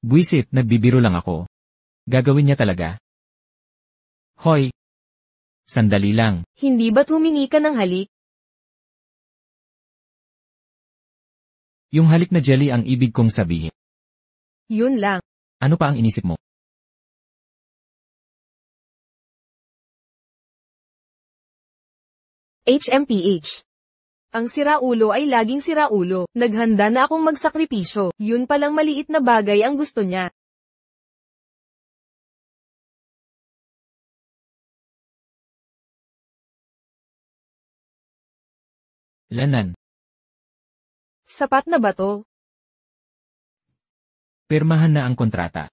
Buisit, nagbibiro lang ako. Gagawin niya talaga. Hoy! Sandali lang. Hindi ba't humingi ka ng halik? Yung halik na jelly ang ibig kong sabihin. Yun lang. Ano pa ang inisip mo? HMPH. Ang siraulo ay laging siraulo. Naghanda na akong magsakripisyo. Yun palang maliit na bagay ang gusto niya. Lanan. Sapat na ba to? Pirmahan na ang kontrata.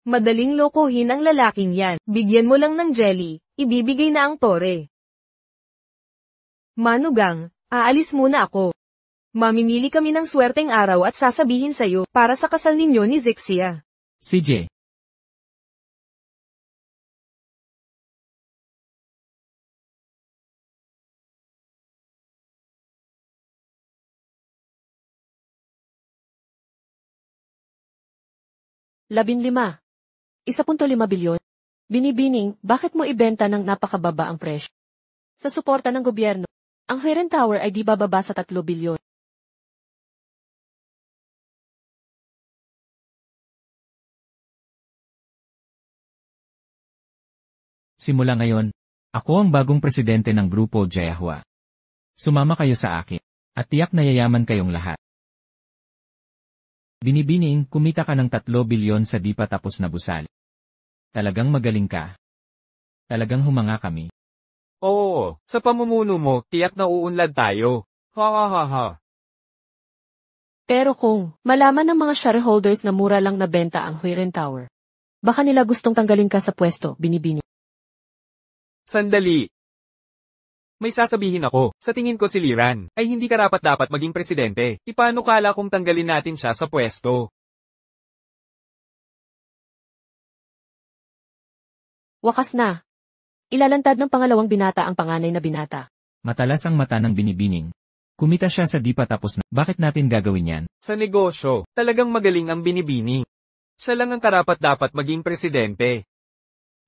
Madaling lokohin ang lalaking yan. Bigyan mo lang ng jelly, ibibigay na ang tore. Manugang, aalis muna ako. Mamimili kami ng swerteng araw at sasabihin sa'yo, para sa kasal ninyo ni Zixia. CJ. ₱15. 1.5 bilyon. Binibining, bakit mo ibenta ng napakababa ang presyo? Sa suporta ng gobyerno, ang Huiren Tower ay di bababa sa 3 bilyon. Simula ngayon, ako ang bagong presidente ng Grupo Jayahua. Sumama kayo sa akin, at tiyak na yayaman kayong lahat. Binibining, kumita ka ng 3 bilyon sa di pa tapos na busal. Talagang magaling ka. Talagang humanga kami. Oo, sa pamumuno mo, tiyak na uunlad tayo. Ha ha ha ha. Pero kung malaman ng mga shareholders na mura lang nabenta ang Huiren Tower, baka nila gustong tanggalin ka sa pwesto, Binibining. Sandali. May sasabihin ako, sa tingin ko si Liran, ay hindi karapat-dapat maging presidente. Ipano kala kung tanggalin natin siya sa pwesto? Wakas na. Ilalantad ng pangalawang binata ang panganay na binata. Matalas ang mata ng Binibining. Kumita siya sa di pa tapos na. Bakit natin gagawin yan? Sa negosyo, talagang magaling ang Binibining. Siya lang ang karapat-dapat maging presidente.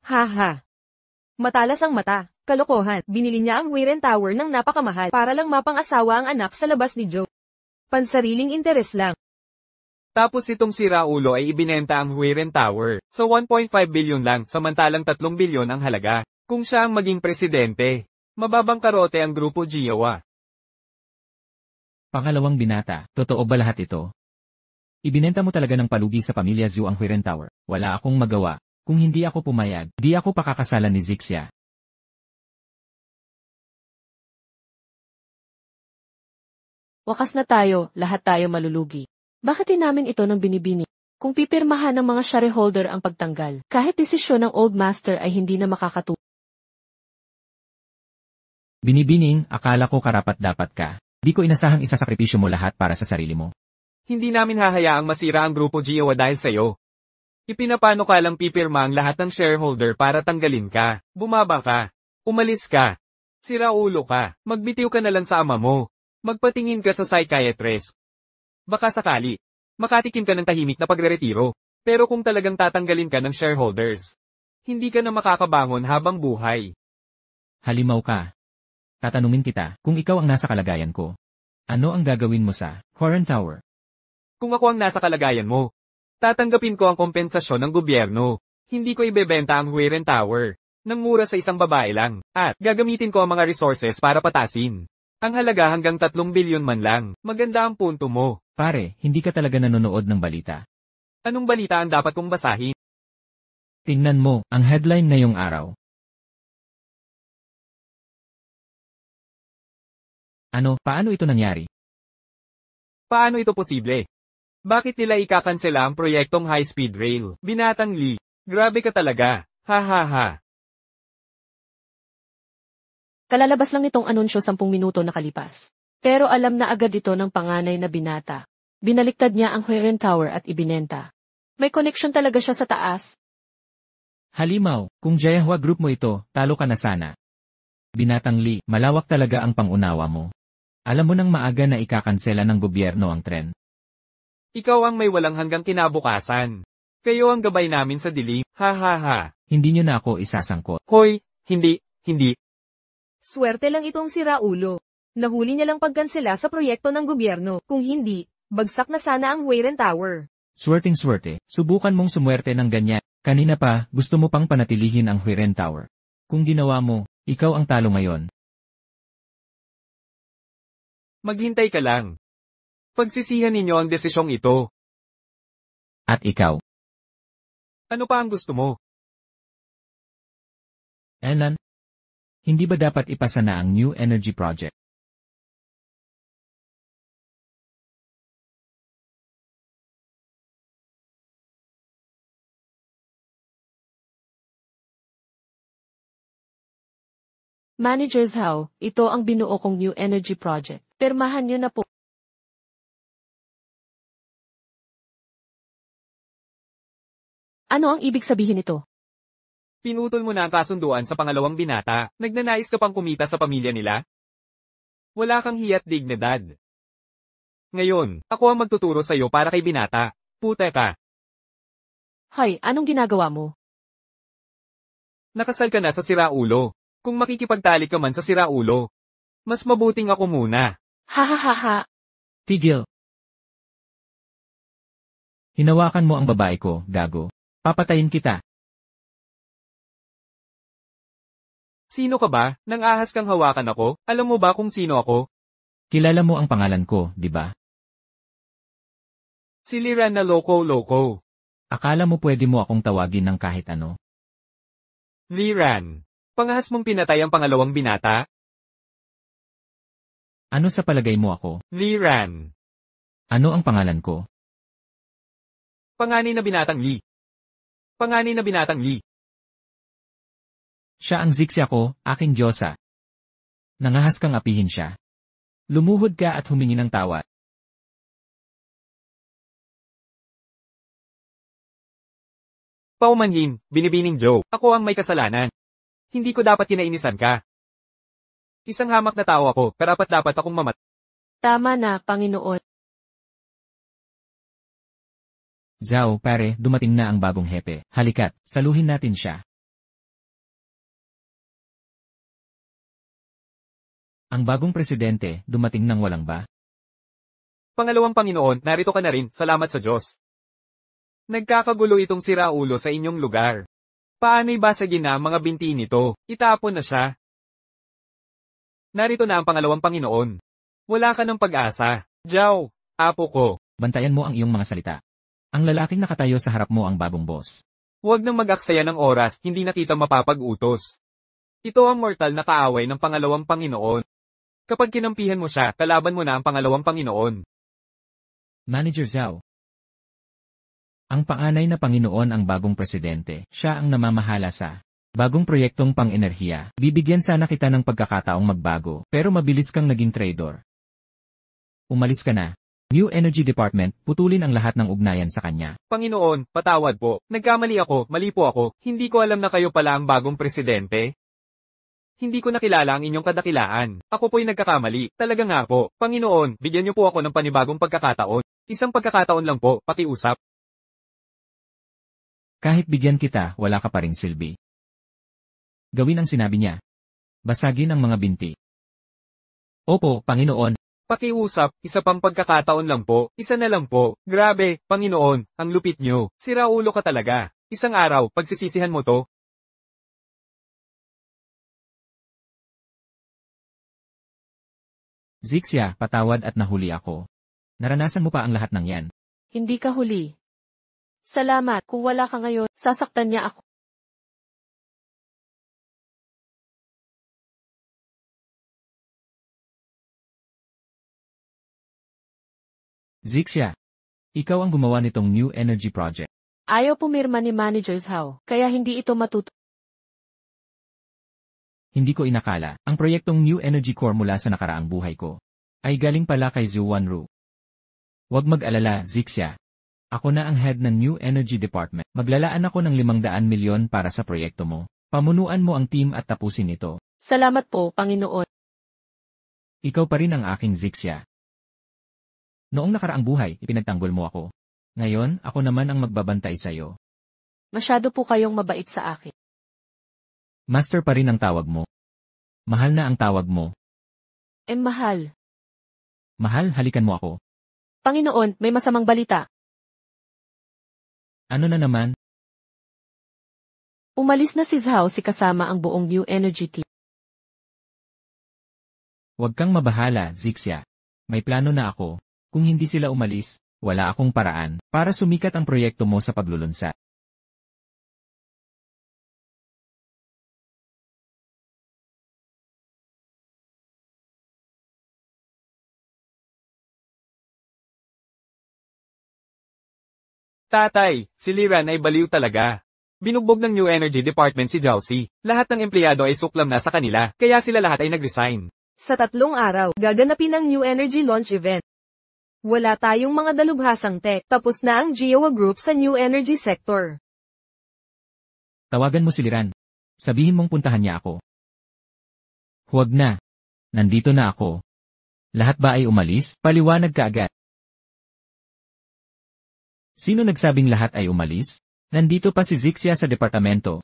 Haha. Matalas ang mata. Kalokohan. Binili niya ang Huiren Tower ng napakamahal para lang mapang-asawa ang anak sa labas ni Joe. Pansariling interes lang. Tapos itong si Raulo ay ibinenta ang Huiren Tower sa 1.5 bilyon lang samantalang 3 bilyon ang halaga. Kung siya ang maging presidente, mababang karote ang Grupo Jayahua. Pangalawang binata, totoo ba lahat ito? Ibinenta mo talaga ng palugi sa pamilya Zhu ang Huiren Tower. Wala akong magawa. Kung hindi ako pumayag, di ako pakakasalan ni Zixia. Wakas na tayo, lahat tayo malulugi. Bakit namin ito ng Binibining? Kung pipirmahan ng mga shareholder ang pagtanggal, kahit desisyon ng Old Master ay hindi na makakatulong. Binibining, akala ko karapat-dapat ka. Di ko inasahang isasakripisyo mo lahat para sa sarili mo. Hindi namin hahayaang masira ang Grupo Jayahua dahil sa'yo. Ipinapano ka lang pipirma ang lahat ng shareholder para tanggalin ka. Bumaba ka. Umalis ka. Sira ulo ka. Magbitiw ka na lang sa ama mo. Magpatingin ka sa psychiatrist. Baka sakali, makatikim ka ng tahimik na pagreretiro. Pero kung talagang tatanggalin ka ng shareholders, hindi ka na makakabangon habang buhay. Halimaw ka. Tatanungin kita, kung ikaw ang nasa kalagayan ko, ano ang gagawin mo sa Huiren Tower? Kung ako ang nasa kalagayan mo, tatanggapin ko ang kompensasyon ng gobyerno. Hindi ko ibebenta ang Huiren Tower nang mura sa isang babae lang, at gagamitin ko ang mga resources para patasin. Ang halaga hanggang 3 bilyon man lang. Maganda ang punto mo. Pare, hindi ka talaga nanonood ng balita. Anong balita ang dapat kong basahin? Tingnan mo, ang headline ngayong araw. Ano, paano ito nangyari? Paano ito posible? Bakit nila ikakansela ang proyektong high-speed rail? Binatang Lee, grabe ka talaga. Ha ha ha. Kalalabas lang nitong anunsyo 10 minuto nakalipas. Pero alam na agad ito ng panganay na binata. Binaliktad niya ang Huiren Tower at ibinenta. May connection talaga siya sa taas. Halimaw, kung Jaehwa Group mo ito, talo ka na sana. Binatang Lee, malawak talaga ang pangunawa mo. Alam mo nang maaga na ikakansela ng gobyerno ang tren. Ikaw ang may walang hanggang kinabukasan. Kayo ang gabay namin sa dilim, ha ha ha. Hindi nyo na ako isasangkot. Hoy, hindi. Swerte lang itong si Raulo. Nahuli niya lang pagkansela sa proyekto ng gobyerno. Kung hindi, bagsak na sana ang Huiren Tower. Swerting-swerte, subukan mong sumwerte ng ganyan. Kanina pa, gusto mo pang panatilihin ang Huiren Tower. Kung ginawa mo, ikaw ang talo ngayon. Maghintay ka lang. Pagsisihan ninyo ang desisyong ito. At ikaw, Ano pa ang gusto mo? Elan? Hindi ba dapat ipasa na ang New Energy Project? Manager Zhao, ito ang binuo kong New Energy Project. Pirmahan niyo na po. Ano ang ibig sabihin nito? Pinutol mo na ang kasunduan sa pangalawang binata. Nagnanais ka pang kumita sa pamilya nila? Wala kang hiya't dignidad. Ngayon, ako ang magtuturo sa iyo para kay binata. Puta ka. Hay, anong ginagawa mo? Nakasal ka na sa siraulo. Kung makikipagtalik ka man sa siraulo, mas mabuting ako muna. Ha ha ha ha. Tigil. Hinawakan mo ang babae ko, gago. Papatayin kita. Sino ka ba? Nang ahas kang hawakan ako? Alam mo ba kung sino ako? Kilala mo ang pangalan ko, di ba? Si Liran na loko-loko. Akala mo pwede mo akong tawagin ng kahit ano? Liran. Pangahas mong pinatay ang pangalawang binata? Ano sa palagay mo ako? Liran. Ano ang pangalan ko? Panganay na binatang Li. Panganay na binatang Li. Siya ang ziksi ko, aking diyosa. Nangahas kang apihin siya. Lumuhod ka at humingi ng tawad. Paumanhin, binibining Joe. Ako ang may kasalanan. Hindi ko dapat kinainisan ka. Isang hamak na tao ako, karapat-dapat akong mamatay. Tama na, Panginoon. Zhao, pare, dumating na ang bagong hepe. Halika't, saluhin natin siya. Ang bagong presidente, dumating nang walang ba? Pangalawang Panginoon, narito ka na rin, salamat sa Diyos. Nagkakagulo itong siraulo sa inyong lugar. Paano'y basagin na ang mga binti nito? Itapon na siya. Narito na ang pangalawang Panginoon. Wala ka ng pag-asa. Zhao, apo ko. Bantayan mo ang iyong mga salita. Ang lalaking nakatayo sa harap mo ang bagong boss. Huwag nang mag-aksaya ng oras, hindi na kita mapapag-utos. Ito ang mortal na kaaway ng pangalawang Panginoon. Kapag kinampihan mo siya, kalaban mo na ang pangalawang Panginoon. Manager Zhao. Ang panganay na Panginoon ang bagong presidente. Siya ang namamahala sa bagong proyektong pang-enerhiya. Bibigyan sana kita ng pagkakataong magbago, pero mabilis kang naging traidor. Umalis ka na. New Energy Department, putulin ang lahat ng ugnayan sa kanya. Panginoon, patawad po. Nagkamali ako, mali po ako. Hindi ko alam na kayo pala ang bagong presidente. Hindi ko nakilala ang inyong kadakilaan. Ako po'y nagkakamali. Talaga nga po. Panginoon, bigyan niyo po ako ng panibagong pagkakataon. Isang pagkakataon lang po, pakiusap. Kahit bigyan kita, wala ka pa ring silbi. Gawin ang sinabi niya. Basagin ang mga binti. Opo, Panginoon. Pakiusap, isa pang pagkakataon lang po. Isa na lang po. Grabe, Panginoon, ang lupit niyo. Siraulo ka talaga. Isang araw, pagsisisihan mo to. Zixia, patawad at nahuli ako. Naranasan mo pa ang lahat ng yan. Hindi ka huli. Salamat, kung wala ka ngayon, sasaktan niya ako. Zixia, ikaw ang gumawa nitong New Energy Project. Ayaw pumirma ni Manager Zhao, kaya hindi ito Hindi ko inakala, ang proyektong New Energy Core mula sa nakaraang buhay ko ay galing pala kay Zhu Wanru. Huwag mag-alala, Zixia. Ako na ang head ng New Energy Department. Maglalaan ako ng 500 milyon para sa proyekto mo. Pamunuan mo ang team at tapusin ito. Salamat po, Panginoon. Ikaw pa rin ang aking Zixia. Noong nakaraang buhay, ipinagtanggol mo ako. Ngayon, ako naman ang magbabantay sa'yo. Masyado po kayong mabait sa akin. Master pa rin ang tawag mo. Mahal na ang tawag mo. Mahal. Mahal, halikan mo ako. Panginoon, may masamang balita. Ano na naman? Umalis na si Zhao si kasama ang buong New Energy team. Huwag kang mabahala, Zixia. May plano na ako. Kung hindi sila umalis, wala akong paraan para sumikat ang proyekto mo sa paglulunsad. Tatay, si Liran ay baliw talaga. Binugbog ng New Energy Department si Jauzi. Lahat ng empleyado ay suklam na sa kanila, kaya sila lahat ay nag-resign. Sa 3 araw, gaganapin ang New Energy launch event. Wala tayong mga dalubhasang tech, tapos na ang Giowa Group sa New Energy sector. Tawagan mo si Liran. Sabihin mong puntahan niya ako. Huwag na. Nandito na ako. Lahat ba ay umalis? Paliwanag ka agad. Sino nagsabing lahat ay umalis? Nandito pa si Zixia sa departamento.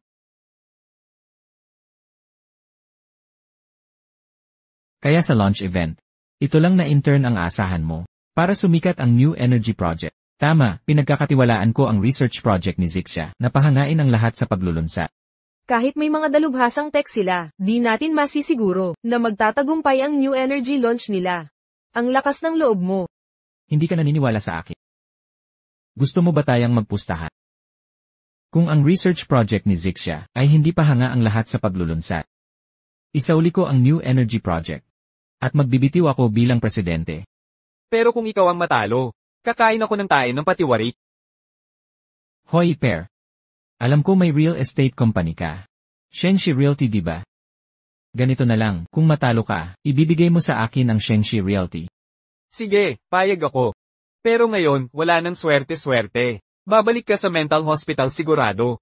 Kaya sa launch event, ito lang na intern ang aasahan mo, para sumikat ang New Energy Project. Tama, pinagkakatiwalaan ko ang research project ni Zixia, na pahangain ang lahat sa paglulunsad. Kahit may mga dalubhasang tech sila, di natin masisiguro na magtatagumpay ang New Energy launch nila. Ang lakas ng loob mo. Hindi ka naniniwala sa akin. Gusto mo ba tayang magpustahan? Kung ang research project ni Zixia ay hindi pa hanga ang lahat sa paglulunsad. Isauli ko ang New Energy Project. At magbibitiw ako bilang presidente. Pero kung ikaw ang matalo, kakain ako ng tae ng patiwarik. Hoy, Per. Alam ko may real estate company ka. Shengshi Realty diba? Ganito na lang, kung matalo ka, ibibigay mo sa akin ang Shengshi Realty. Sige, payag ako. Pero ngayon, wala nang swerte-swerte. Babalik ka sa mental hospital sigurado.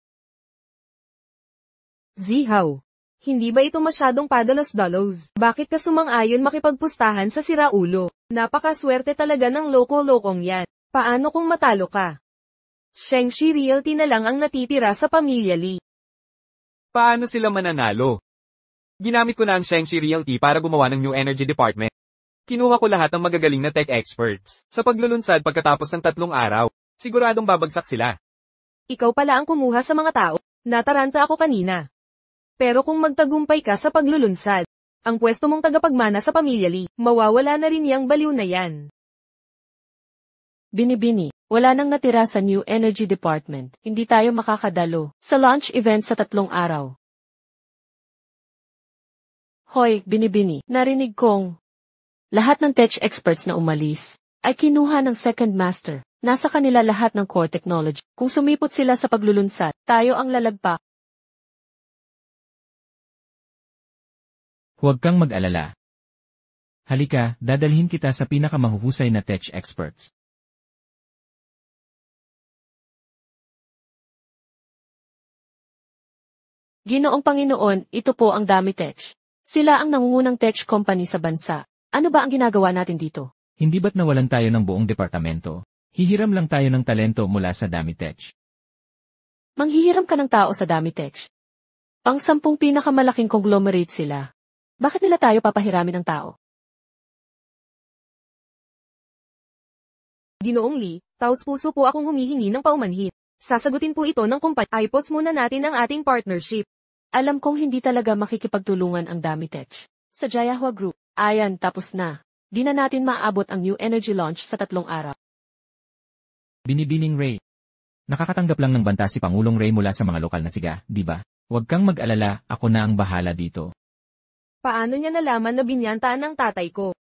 Zihao. Hindi ba ito masyadong padalos-dalos? Bakit ka sumang-ayon makipagpustahan sa siraulo? Napakaswerte talaga ng loko-lokong yan. Paano kung matalo ka? Shengshi Realty na lang ang natitira sa pamilya Li. Paano sila mananalo? Ginamit ko na ang Shengshi Realty para gumawa ng New Energy Department. Kinuha ko lahat ng magagaling na tech experts. Sa paglulunsad pagkatapos ng 3 araw, siguradong babagsak sila. Ikaw pala ang kumuha sa mga tao. Nataranta ako kanina. Pero kung magtagumpay ka sa paglulunsad, ang pwesto mong tagapagmana sa pamilya Li, mawawala na rin yang baliw na yan. Binibini, wala nang natira sa New Energy Department. Hindi tayo makakadalo sa launch event sa 3 araw. Hoy, Binibini, narinig kong lahat ng tech experts na umalis ay kinuha ng second master. Nasa kanila lahat ng core technology. Kung sumipot sila sa paglulunsad, tayo ang lalagpak. Huwag kang mag-alala. Halika, dadalhin kita sa pinakamahuhusay na tech experts. Ginoong Panginoon, ito po ang Dami Tech. Sila ang nangungunang tech company sa bansa. Ano ba ang ginagawa natin dito? Hindi ba't nawalan tayo ng buong departamento? Hihiram lang tayo ng talento mula sa Dami Tech. Manghihiram ka ng tao sa Dami Tech. Pang 10 pinakamalaking conglomerate sila. Bakit nila tayo papahiramin ng tao? Ginoong Li, taos-puso po akong humihingi ng paumanhin. Sasagutin po ito ng kumpanya. I-pause muna natin ang ating partnership. Alam kong hindi talaga makikipagtulungan ang Dami Tech. Sa Jayahua Group, ayan, tapos na. Di na natin maaabot ang New Energy launch sa 3 araw. Binibining Ray. Nakakatanggap lang ng banta si Pangulong Ray mula sa mga lokal na siga, di ba? Huwag kang mag-alala, ako na ang bahala dito. Paano niya nalaman na binyantaan ng tatay ko?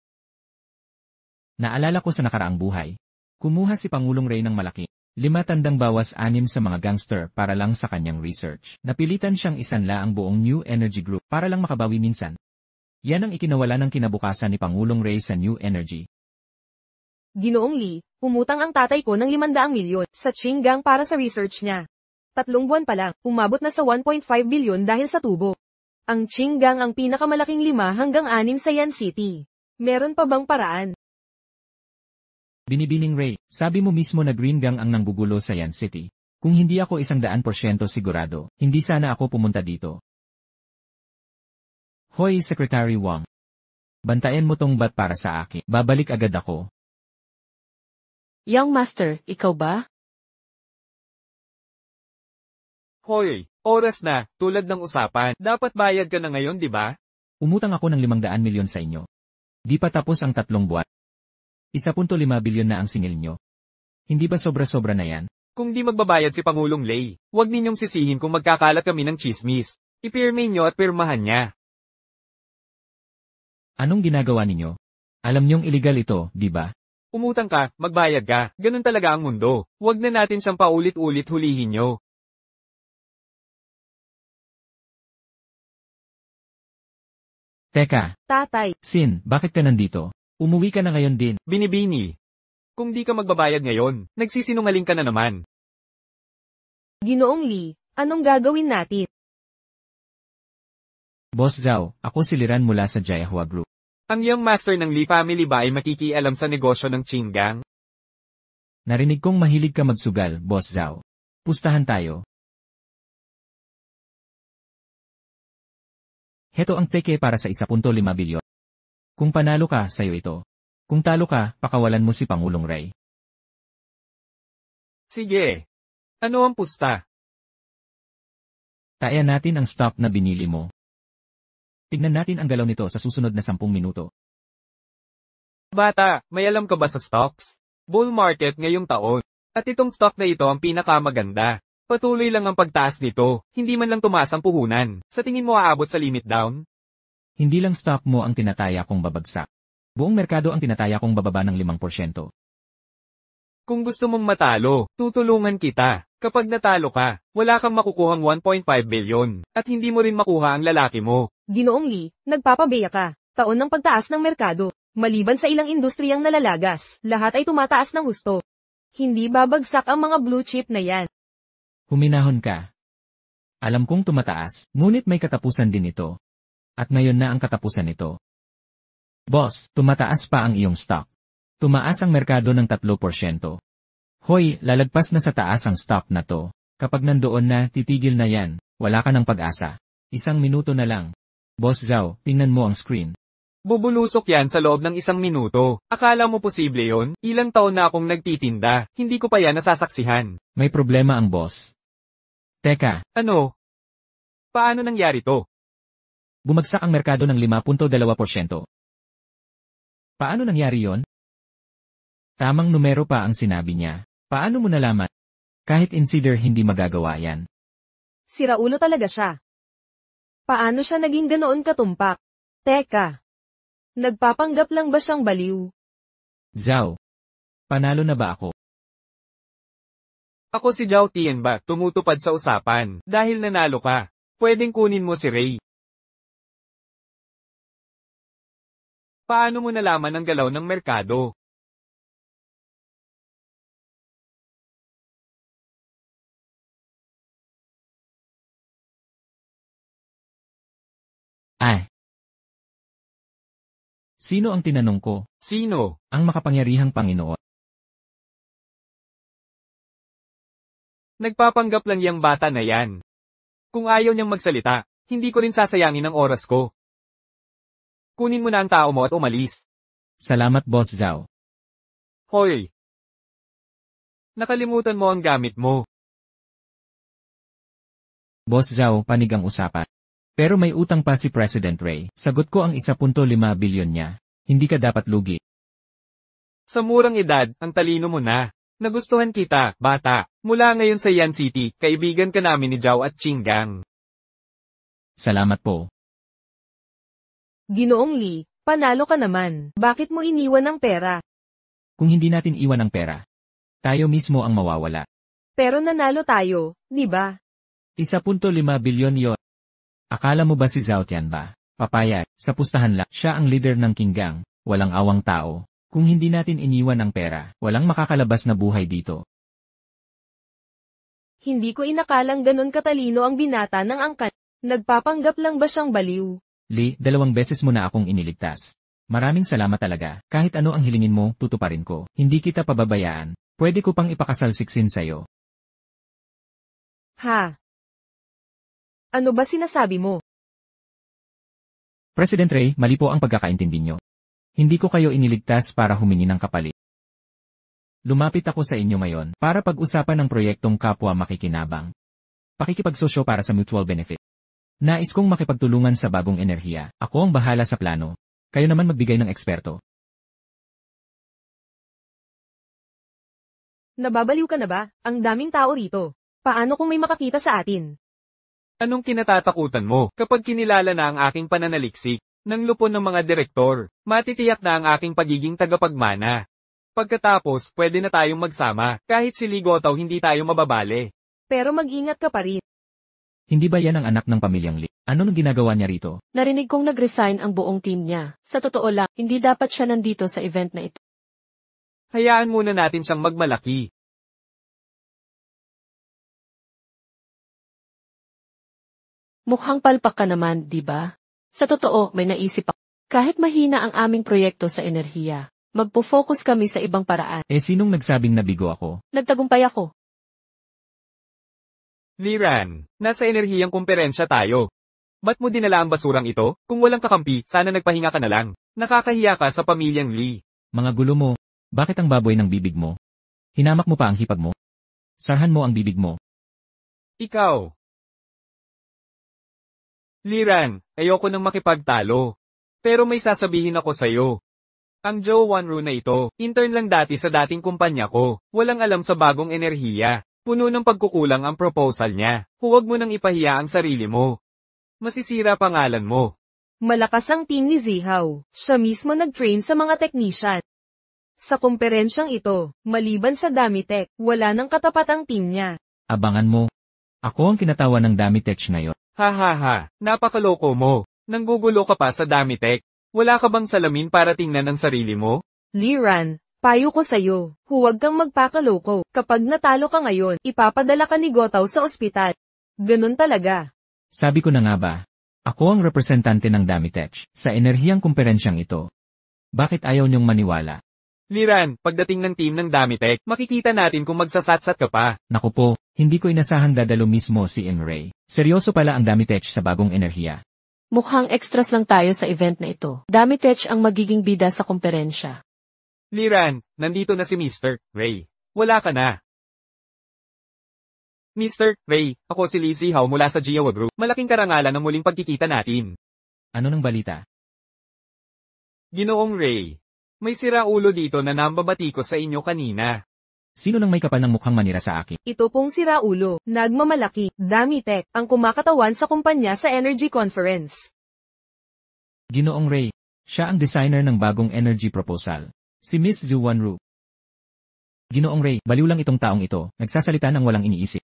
Naalala ko sa nakaraang buhay. Kumuha si Pangulong Ray ng malaki. 5 tandang bawas 6 sa mga gangster para lang sa kanyang research. Napilitan siyang isanla ang buong New Energy Group para lang makabawi minsan. Yan ang ikinawala ng kinabukasan ni Pangulong Ray sa New Energy. Ginoong Lee, umutang ang tatay ko ng 500 milyon sa Qinggang para sa research niya. 3 buwan pa lang, umabot na sa 1.5 bilyon dahil sa tubo. Ang Qinggang ang pinakamalaking 5 hanggang 6 sa Yan City. Meron pa bang paraan? Binibining Ray, sabi mo mismo na Green Gang ang nanggugulo sa Yan City. Kung hindi ako 100% sigurado, hindi sana ako pumunta dito. Hoy Secretary Wang. Bantayan mo tong bat para sa akin. Babalik agad ako. Young Master, ikaw ba? Hoy, oras na, tulad ng usapan. Dapat bayad ka na ngayon, di ba? Umutang ako ng 500 milyon sa inyo. Di pa tapos ang 3 buwan. 1.5 bilyon na ang singil nyo. Hindi ba sobra-sobra na yan? Kung di magbabayad si Pangulong Lei, huwag ninyong sisihin kung magkakalat kami ng chismis. Ipirme nyo at pirmahan niya. Anong ginagawa ninyo? Alam nyong illegal ito, di ba? Umutang ka, magbayad ka. Ganun talaga ang mundo. Huwag na natin siyang paulit-ulit hulihin nyo. Teka, Tatay, Sin, bakit ka nandito? Umuwi ka na ngayon din. Binibini. Kung di ka magbabayad ngayon, nagsisinungaling ka na naman. Ginoong Lee, anong gagawin natin? Boss Zhao, ako si Liran mula sa Jiahua Group. Ang young master ng Lee family ba ay makikialam sa negosyo ng Qinggang? Narinig kong mahilig ka magsugal, Boss Zhao. Pustahan tayo. Heto ang seke para sa 1.5 bilyon. Kung panalo ka, sayo ito. Kung talo ka, pakawalan mo si Pangulong Ray. Sige. Ano ang pusta? Tayan natin ang stock na binili mo. Tignan natin ang galaw nito sa susunod na 10 minuto. Bata, may alam ka ba sa stocks? Bull market ngayong taon. At itong stock na ito ang pinakamaganda. Patuloy lang ang pagtaas nito, hindi man lang tumaas ang puhunan. Sa tingin mo aabot sa limit down? Hindi lang stock mo ang tinataya kong babagsak. Buong merkado ang tinataya kong bababa ng 5%. Kung gusto mong matalo, tutulungan kita. Kapag natalo ka, wala kang makukuhang 1.5 bilyon, at hindi mo rin makuha ang lalaki mo. Ginoong Lee, nagpapabeya ka. Taon ng pagtaas ng merkado. Maliban sa ilang industriyang nalalagas, lahat ay tumataas ng husto. Hindi babagsak ang mga blue chip na yan. Huminahon ka. Alam kong tumataas, ngunit may katapusan din ito. At ngayon na ang katapusan nito. Boss, tumataas pa ang iyong stock. Tumaas ang merkado ng 3%. Hoy, lalagpas na sa taas ang stock na to. Kapag nandoon na, titigil na yan. Wala ka ng pag-asa. 1 minuto na lang. Boss Zhao, tingnan mo ang screen. Bubulusok yan sa loob ng 1 minuto. Akala mo posible yon? Ilang taon na akong nagtitinda, hindi ko pa yan nasasaksihan. May problema ang boss. Teka, Ano? Paano nangyari to? bumagsak ang merkado ng 5.2%. Paano nangyari yon? Tamang numero pa ang sinabi niya. Paano mo nalaman? Kahit insider hindi magagawa yan. Siraulo talaga siya. Paano siya naging ganoon katumpak? Teka. Nagpapanggap lang ba siyang baliw? Zhao, panalo na ba ako? Ako si Zhao Tianba, tumutupad sa usapan. Dahil nanalo ka, pwedeng kunin mo si Ray. Paano mo nalaman ang galaw ng merkado? Ay. Sino ang tinanong ko? Sino? Ang makapangyarihang Panginoon. Nagpapanggap lang yang bata na yan. Kung ayaw niyang magsalita, hindi ko rin sasayangin ang oras ko. Kunin mo na ang tao mo at umalis. Salamat Boss Zhao. Hoy! Nakalimutan mo ang gamit mo. Boss Zhao, panig ang usapan. Pero may utang pa si President Ray. Sagot ko ang 1.5 bilyon niya. Hindi ka dapat lugi. Sa murang edad, ang talino mo na. Nagustuhan kita, bata. Mula ngayon sa Yan City, kaibigan ka namin ni Zhao at Qinggang. Salamat po. Ginoong Lee, panalo ka naman. Bakit mo iniwan ang pera? Kung hindi natin iwan ang pera, tayo mismo ang mawawala. Pero nanalo tayo, di ba? 1.5 bilyon yon. Akala mo ba si Zhao Tianba? Papayag, sa pustahan lang, siya ang leader ng Qinggang, walang awang tao. Kung hindi natin iniwan ang pera, walang makakalabas na buhay dito. Hindi ko inakalang ganun katalino ang binata ng angkan. Nagpapanggap lang ba siyang baliw? Lee, 2 beses mo na akong iniligtas. Maraming salamat talaga. Kahit ano ang hilingin mo, tutuparin ko. Hindi kita pababayaan. Pwede ko pang ipakasalsiksin sa'yo. Ha? Ano ba sinasabi mo? President Ray, mali po ang pagkakaintindi nyo. Hindi ko kayo iniligtas para humingi ng kapalit. Lumapit ako sa inyo ngayon para pag-usapan ng proyektong kapwa makikinabang. Pakikipagsosyo para sa mutual benefit. Nais kong makipagtulungan sa bagong enerhiya. Ako ang bahala sa plano. Kayo naman magbigay ng eksperto. Nababaliw ka na ba? Ang daming tao rito. Paano kung may makakita sa atin? Anong kinatatakutan mo kapag kinilala na ang aking pananaliksik ng lupon ng mga direktor? Matitiyak na ang aking pagiging tagapagmana. Pagkatapos, pwede na tayong magsama. Kahit si Ligotaw hindi tayo mababale. Pero mag-ingat ka pa rin. Hindi ba yan ang anak ng pamilyang Lee? Ano nang ginagawa niya rito? Narinig kong nag-resign ang buong team niya. Sa totoo lang, hindi dapat siya nandito sa event na ito. Hayaan muna natin siyang magmalaki. Mukhang palpak ka naman, di ba? Sa totoo, may naisip ako. Kahit mahina ang aming proyekto sa enerhiya, magpo-focus kami sa ibang paraan. Sinong nagsabing nabigo ako? Nagtagumpay ako. Liran, nasa enerhiyang kumperensya tayo. Ba't mo dinala ang basurang ito? Kung walang kakampi, sana nagpahinga ka na lang. Nakakahiya ka sa pamilyang Lee. Mga gulo mo. Bakit ang baboy ng bibig mo? Hinamak mo pa ang hipag mo? Sarhan mo ang bibig mo. Ikaw. Liran, ayoko nang makipagtalo. Pero may sasabihin ako sa'yo. Ang Joe Wanru na ito, intern lang dati sa dating kumpanya ko. Walang alam sa bagong enerhiya. Puno ng pagkukulang ang proposal niya. Huwag mo nang ipahiya ang sarili mo. Masisira pangalan mo. Malakas ang team ni Zihaw. Siya mismo nag-train sa mga technician. Sa kumperensyang ito, maliban sa Damitech, wala nang katapat ang team niya. Abangan mo. Ako ang kinatawa ng Damitech ngayon. Ha, napakaloko mo. Nanggugulo ka pa sa Damitech. Wala ka bang salamin para tingnan ang sarili mo? Liran, payo ko sa'yo, huwag kang magpakaloko. Kapag natalo ka ngayon, ipapadala ka ni Gotaw sa ospital. Ganun talaga. Sabi ko na nga ba? Ako ang representante ng Damitech sa enerhiyang kumperensyang ito. Bakit ayaw niyong maniwala? Liran, pagdating ng team ng Damitech, makikita natin kung magsasatsat ka pa. Naku po, hindi ko inasahang dadalo mismo si Ray. Seryoso pala ang Damitech sa bagong enerhiya. Mukhang extras lang tayo sa event na ito. Damitech ang magiging bida sa kumperensya. Liran, nandito na si Mr. Ray. Wala ka na. Mr. Ray, ako si Lee Zihaw mula sa Jiawa Group. Malaking karangalan ang muling pagkikita natin. Ano nang balita? Ginoong Ray, may siraulo dito na nambabati ko sa inyo kanina. Sino nang may kapal ng mukhang manira sa akin? Ito pong si Raulo, nagmamalaki, Damitech, ang kumakatawan sa kumpanya sa Energy Conference. Ginoong Ray, siya ang designer ng bagong energy proposal. Si Miss Zhu Wanru. Ginoong Ray, baliw lang itong taong ito, nagsasalita ng walang iniisip.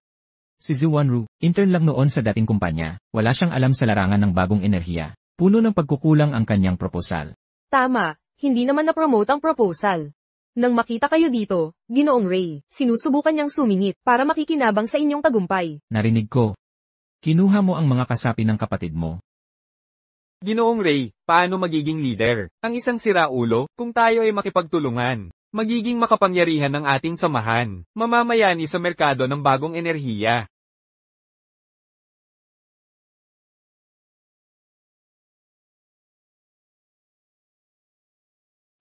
Si Zhu Wanru, intern lang noon sa dating kumpanya, wala siyang alam sa larangan ng bagong enerhiya. Puno ng pagkukulang ang kanyang proposal. Tama, hindi naman na-promote ang proposal. Nang makita kayo dito, Ginoong Ray, sinusubukan niyang sumingit para makikinabang sa inyong tagumpay. Narinig ko. Kinuha mo ang mga kasapi ng kapatid mo. Ginoong Ray, paano magiging leader? Ang isang siraulo, kung tayo ay makipagtulungan. Magiging makapangyarihan ng ating samahan. Mamamayani sa merkado ng bagong enerhiya.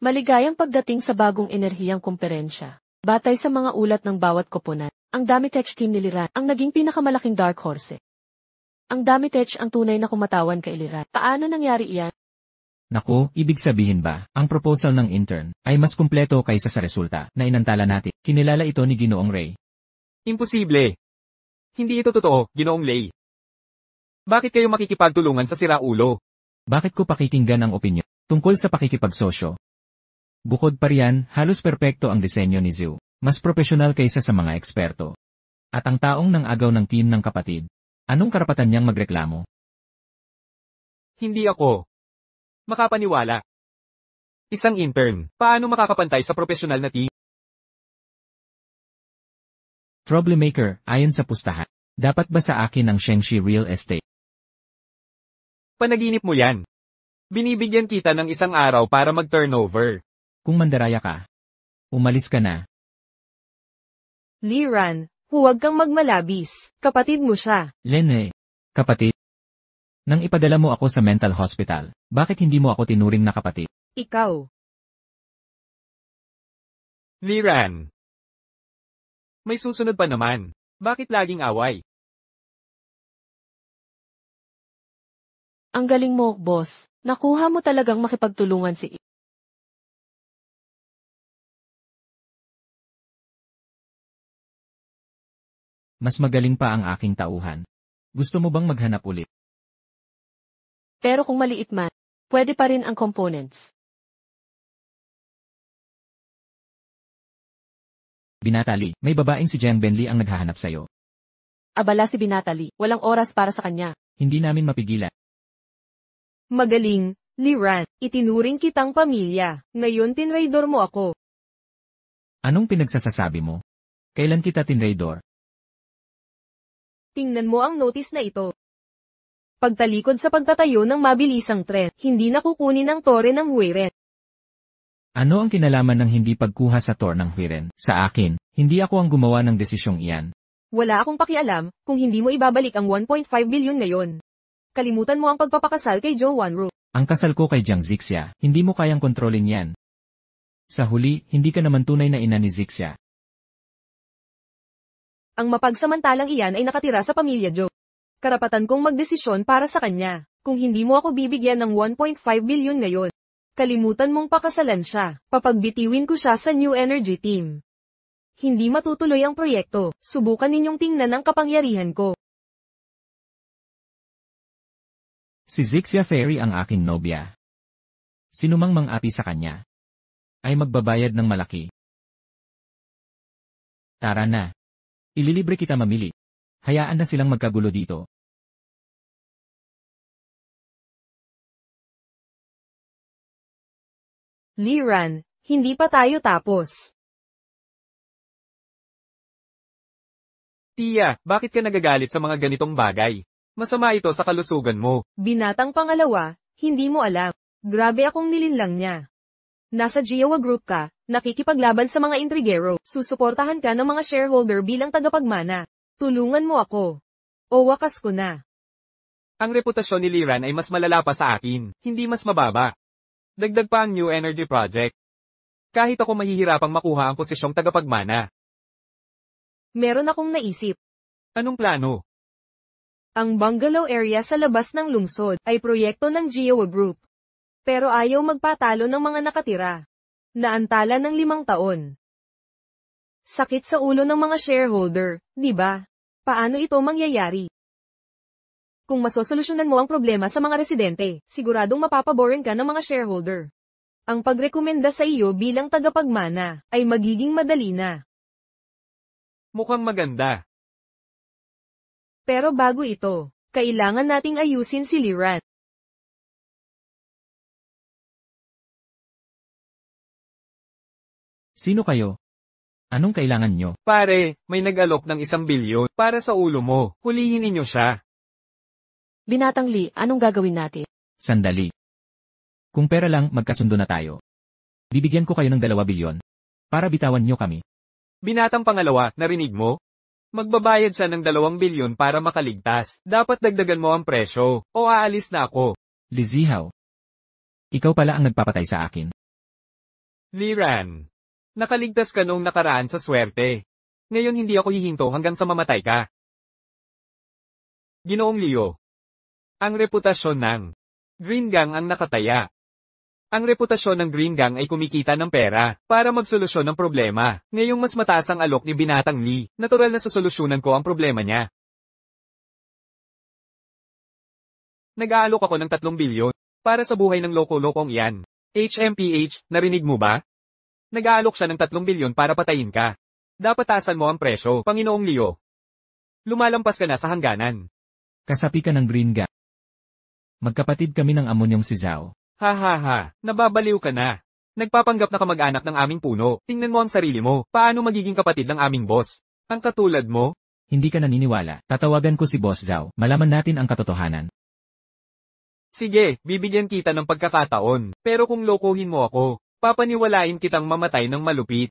Maligayang pagdating sa bagong enerhiyang kumperensya. Batay sa mga ulat ng bawat koponan, ang Damitech team ni Liran ang naging pinakamalaking dark horse. Ang Damitech ang tunay na kumatawan kay Liran. Paano nangyari iyan? Naku, ibig sabihin ba, ang proposal ng intern ay mas kumpleto kaysa sa resulta na inantala natin. Kinilala ito ni Ginoong Ray. Imposible. Hindi ito totoo, Ginoong Ray. Bakit kayo makikipagtulungan sa siraulo? Bakit ko pakikinggan ang opinyon tungkol sa pakikipagsosyo? Bukod pa riyan, halos perpekto ang disenyo ni Zhu. Mas profesional kaysa sa mga eksperto. At ang taong nang agaw ng team ng kapatid, anong karapatan niyang magreklamo? Hindi ako makapaniwala. Isang intern, paano makakapantay sa profesional na team? Troublemaker, ayon sa pustahan. Dapat ba sa akin ang Shengshi Real Estate? Panaginip mo yan. Binibigyan kita ng isang araw para mag-turnover. Kung mandaraya ka, umalis ka na. Liran, huwag kang magmalabis. Kapatid mo siya. Lene, kapatid. Nang ipadala mo ako sa mental hospital, bakit hindi mo ako tinuring na kapatid? Ikaw. Liran. May susunod pa naman. Bakit laging away? Ang galing mo, boss. Nakuha mo talagang makipagtulungan si Mas magaling pa ang aking tauhan. Gusto mo bang maghanap ulit? Pero kung maliit man, pwede pa rin ang components. Binatali, may babaeng si Jiang Benli ang naghahanap sa'yo. Abala si Binatali, walang oras para sa kanya. Hindi namin mapigilan. Magaling, Liran. Itinuring kitang pamilya. Ngayon tinraidor mo ako. Anong pinagsasasabi mo? Kailan kita tinraidor? Tingnan mo ang notice na ito. Pagtalikod sa pagtatayo ng mabilisang tren, hindi nakukunin ang tore ng Huiren. Ano ang kinalaman ng hindi pagkuha sa tor ng Huiren? Sa akin, hindi ako ang gumawa ng desisyong iyan. Wala akong pakialam kung hindi mo ibabalik ang 1.5 bilyon ngayon. Kalimutan mo ang pagpapakasal kay Zhou Wanru. Ang kasal ko kay Jiang Zixia, hindi mo kayang kontrolin yan. Sa huli, hindi ka naman tunay na ina ni Zixia. Ang mapagsamantalang iyan ay nakatira sa pamilya Zhou. Karapatan kong magdesisyon para sa kanya. Kung hindi mo ako bibigyan ng 1.5 bilyon ngayon, kalimutan mong pakasalan siya. Papagbitiwin ko siya sa New Energy Team. Hindi matutuloy ang proyekto. Subukan ninyong tingnan ang kapangyarihan ko. Si Zixia Ferry ang aking nobya. Sinumang mang-api sa kanya ay magbabayad ng malaki. Tara na. Ililibre kita mamili. Hayaan na silang magkagulo dito. Liran, hindi pa tayo tapos. Tia, bakit ka nagagalit sa mga ganitong bagay? Masama ito sa kalusugan mo. Binatang pangalawa, hindi mo alam. Grabe akong nilinlang niya. Nasa Jiawa Group ka, nakikipaglaban sa mga intrigero, susuportahan ka ng mga shareholder bilang tagapagmana. Tulungan mo ako. O wakas ko na. Ang reputasyon ni Liran ay mas malala pa sa akin, hindi mas mababa. Dagdag pa ang New Energy Project. Kahit ako mahihirapang makuha ang posisyong tagapagmana. Meron akong naisip. Anong plano? Ang bungalow area sa labas ng lungsod ay proyekto ng Jiawa Group. Pero ayaw magpatalo ng mga nakatira. Naantala ng 5 taon. Sakit sa ulo ng mga shareholder, di ba? Paano ito mangyayari? Kung masosolusyonan mo ang problema sa mga residente, siguradong mapapaborin ka ng mga shareholder. Ang pagrekomenda sa iyo bilang tagapagmana ay magiging madali na. Mukhang maganda. Pero bago ito, kailangan nating ayusin si Liran. Sino kayo? Anong kailangan nyo? Pare, may nag-alok ng 1 bilyon para sa ulo mo. Hulihin ninyo siya. Binatang Lee, anong gagawin natin? Sandali. Kung pera lang, magkasundo na tayo. Bibigyan ko kayo ng 2 bilyon. Para bitawan nyo kami. Binatang pangalawa, narinig mo? Magbabayad siya ng 2 bilyon para makaligtas. Dapat dagdagan mo ang presyo, o aalis na ako. Lizihaw. Ikaw pala ang nagpapatay sa akin. Liran. Nakaligtas ka noong nakaraan sa swerte. Ngayon hindi ako hihinto hanggang sa mamatay ka. Ginoong Leo. Ang reputasyon ng Green Gang ang nakataya. Ang reputasyon ng Green Gang ay kumikita ng pera para magsolusyon ng problema. Ngayong mas mataas ang alok ni Binatang Lee, natural na sasolusyonan ko ang problema niya. Nag-aalok ako ng 3 bilyon para sa buhay ng loko-lokong iyan. HMPH, narinig mo ba? Nag-aalok siya ng 3 bilyon para patayin ka. Dapat taasan mo ang presyo, Panginoong Leo. Lumalampas ka na sa hangganan. Kasapi ka ng Green Gang. Magkapatid kami ng amonyong si Zhao. Ha ha ha, nababaliw ka na. Nagpapanggap na kamag-anak ng aming puno. Tingnan mo ang sarili mo. Paano magiging kapatid ng aming boss? Ang katulad mo? Hindi ka naniniwala. Tatawagan ko si Boss Zhao. Malaman natin ang katotohanan. Sige, bibigyan kita ng pagkakataon. Pero kung lokohin mo ako, papaniwalain kitang mamatay ng malupit.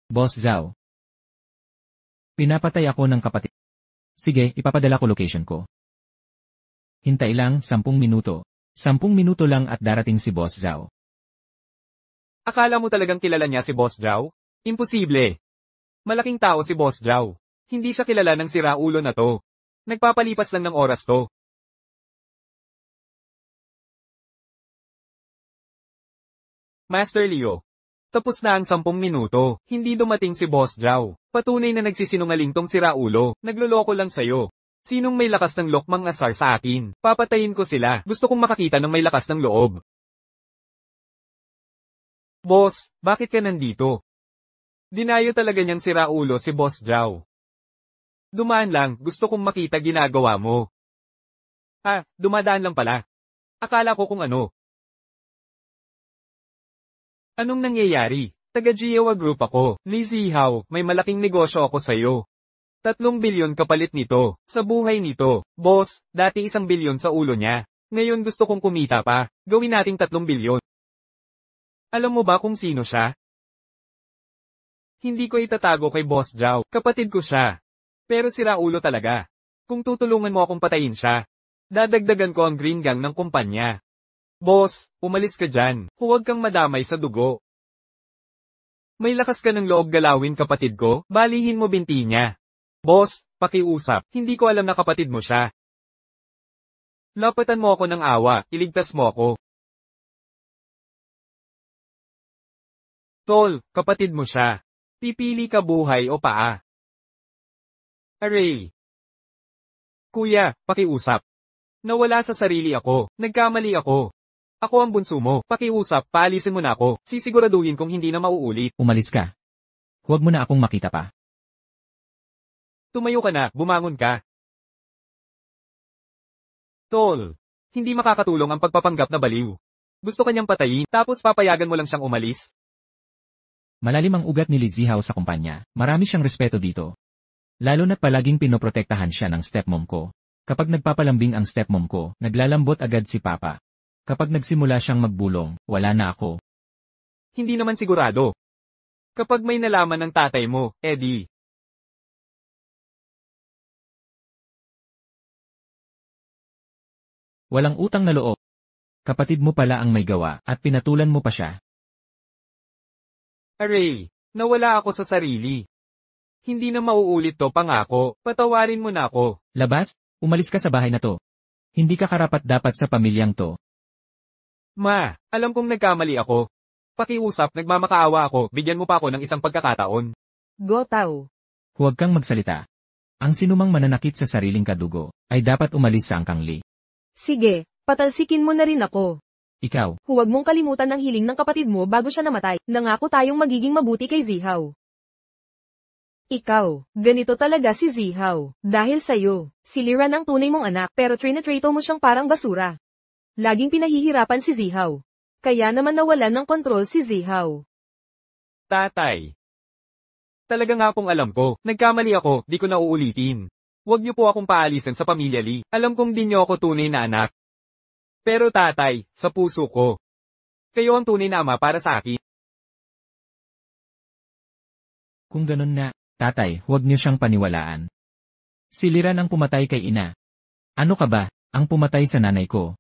Boss Zhao. Pinapatay ako ng kapatid. Sige, ipapadala ko location ko. Hintay lang 10 minuto. 10 minuto lang at darating si Boss Zhao. Akala mo talagang kilala niya si Boss Zhao? Imposible. Malaking tao si Boss Zhao. Hindi siya kilala ng siraulo na to. Nagpapalipas lang ng oras to. Master Leo. Tapos na ang 10 minuto. Hindi dumating si Boss Zhao. Patunay na nagsisinungaling tong siraulo. Nagloloko lang sa'yo. Sinong may lakas ng lokmang asar sa akin? Papatayin ko sila. Gusto kong makakita ng may lakas ng loob. Boss, bakit ka nandito? Dinayo talaga niyang siraulo si Boss Zhao. Dumaan lang, gusto kong makita ginagawa mo. Dumadaan lang pala. Akala ko kung ano. Anong nangyayari? Taga-Jiawa Group ako. Li Zihao, may malaking negosyo ako sa'yo. 3 bilyon kapalit nito, sa buhay nito. Boss, dati 1 bilyon sa ulo niya. Ngayon gusto kong kumita pa, gawin nating 3 bilyon. Alam mo ba kung sino siya? Hindi ko itatago kay Boss Zhao, kapatid ko siya. Pero siraulo talaga. Kung tutulungan mo akong patayin siya, dadagdagan ko ang green gang ng kumpanya. Boss, umalis ka dyan, huwag kang madamay sa dugo. May lakas ka ng loob galawin kapatid ko, balihin mo binti niya. Boss, pakiusap, hindi ko alam na kapatid mo siya. Lapatan mo ako ng awa, iligtas mo ako. Tol, kapatid mo siya. Pipili ka buhay o paa. Aray. Kuya, pakiusap. Nawala sa sarili ako, nagkamali ako. Ako ang bunso mo, pakiusap, paalisin mo na ako, sisiguraduhin kong hindi na mauulit. Umalis ka. Huwag mo na akong makita pa. Tumayo ka na, bumangon ka. Tol, hindi makakatulong ang pagpapanggap na baliw. Gusto kanyang patayin, tapos papayagan mo lang siyang umalis. Malalim ang ugat ni Li Zihao sa kumpanya. Marami siyang respeto dito. Lalo na't palaging pinoprotektahan siya ng stepmom ko. Kapag nagpapalambing ang stepmom ko, naglalambot agad si Papa. Kapag nagsimula siyang magbulong, wala na ako. Hindi naman sigurado. Kapag may nalaman ng tatay mo, Eddie. Walang utang na loob. Kapatid mo pala ang may gawa, at pinatulan mo pa siya. Aray, nawala ako sa sarili. Hindi na mauulit to, pangako, patawarin mo na ako. Labas, umalis ka sa bahay na to. Hindi ka karapat-dapat sa pamilyang to. Ma, alam kong nagkamali ako. Pakiusap, nagmamakaawa ako, bigyan mo pa ako ng isang pagkakataon. Go Tao. Huwag kang magsalita. Ang sinumang mananakit sa sariling kadugo, ay dapat umalis sa angkang Li. Sige, patalsikin mo na rin ako. Ikaw, Huwag mong kalimutan ang hiling ng kapatid mo bago siya namatay. Nangako tayong magiging mabuti kay Zihao. Ikaw, ganito talaga si Zihao. Dahil sa'yo, si Liran ang tunay mong anak pero trinatrato mo siyang parang basura. Laging pinahihirapan si Zihao. Kaya naman nawalan ng kontrol si Zihao. Tatay. Talaga nga pong alam ko, nagkamali ako, di ko na uulitin. Huwag niyo po akong paalisan sa pamilya Lee. Alam kong di niyo ako tunay na anak. Pero tatay, sa puso ko. Kayo ang tunay na ama para sa akin. kung ganun na, tatay, huwag niyo siyang paniwalaan. Si Liran ang pumatay kay ina. Ano ka ba, ang pumatay sa nanay ko?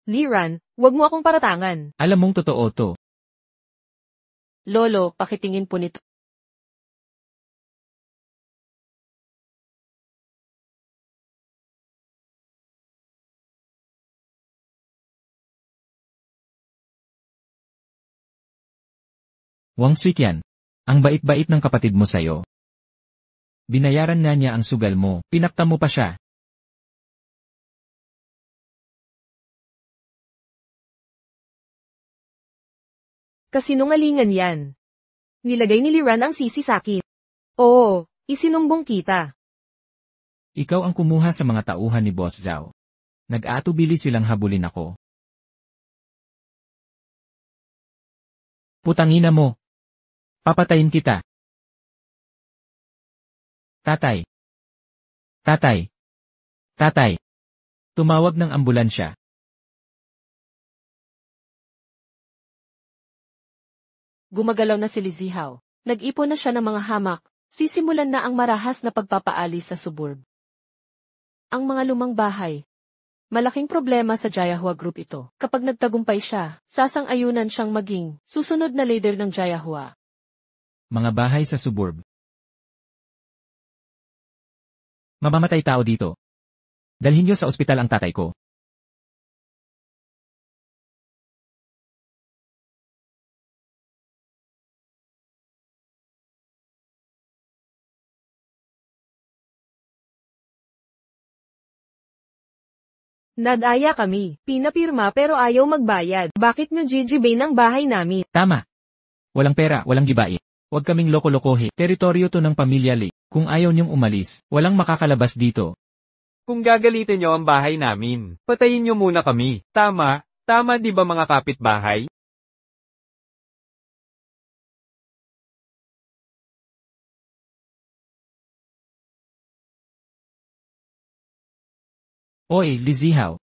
Liran, huwag mo akong paratangan. Alam mong totoo to. Lolo, pakitingin po nito. Wang Sikyan. Ang bait-bait ng kapatid mo sa'yo. Binayaran na niya ang sugal mo, pinakta mo pa siya. Kasinungalingan yan. Nilagay ni Liran ang sisi sa akin. Oo, isinumbong kita. Ikaw ang kumuha sa mga tauhan ni Boss Zhao. Nag-aatubili silang habulin ako. Putangina mo! Papatayin kita! Tatay! Tatay! Tatay! Tumawag ng ambulansya. Gumagalaw na si Lizihaw. Nag-ipon na siya ng mga hamak. Sisimulan na ang marahas na pagpapaalis sa suburb. Ang mga lumang bahay. Malaking problema sa Jayahua Group ito. Kapag nagtagumpay siya, sasang-ayunan siyang maging susunod na leader ng Jayahua. Mga bahay sa suburb. Mamamatay tao dito. Dalhin niyo sa ospital ang tatay ko. Nadaya kami. Pinapirma pero ayaw magbayad. Bakit nyo gigibay ng bahay namin? Tama. Walang pera, walang gibai. Huwag kaming loko-lokohe. Teritoryo to ng pamilya Lee. Kung ayaw niyong umalis, walang makakalabas dito. Kung gagalitin nyo ang bahay namin, patayin nyo muna kami. Tama? Tama di ba mga kapitbahay? Oy, Lizihaw.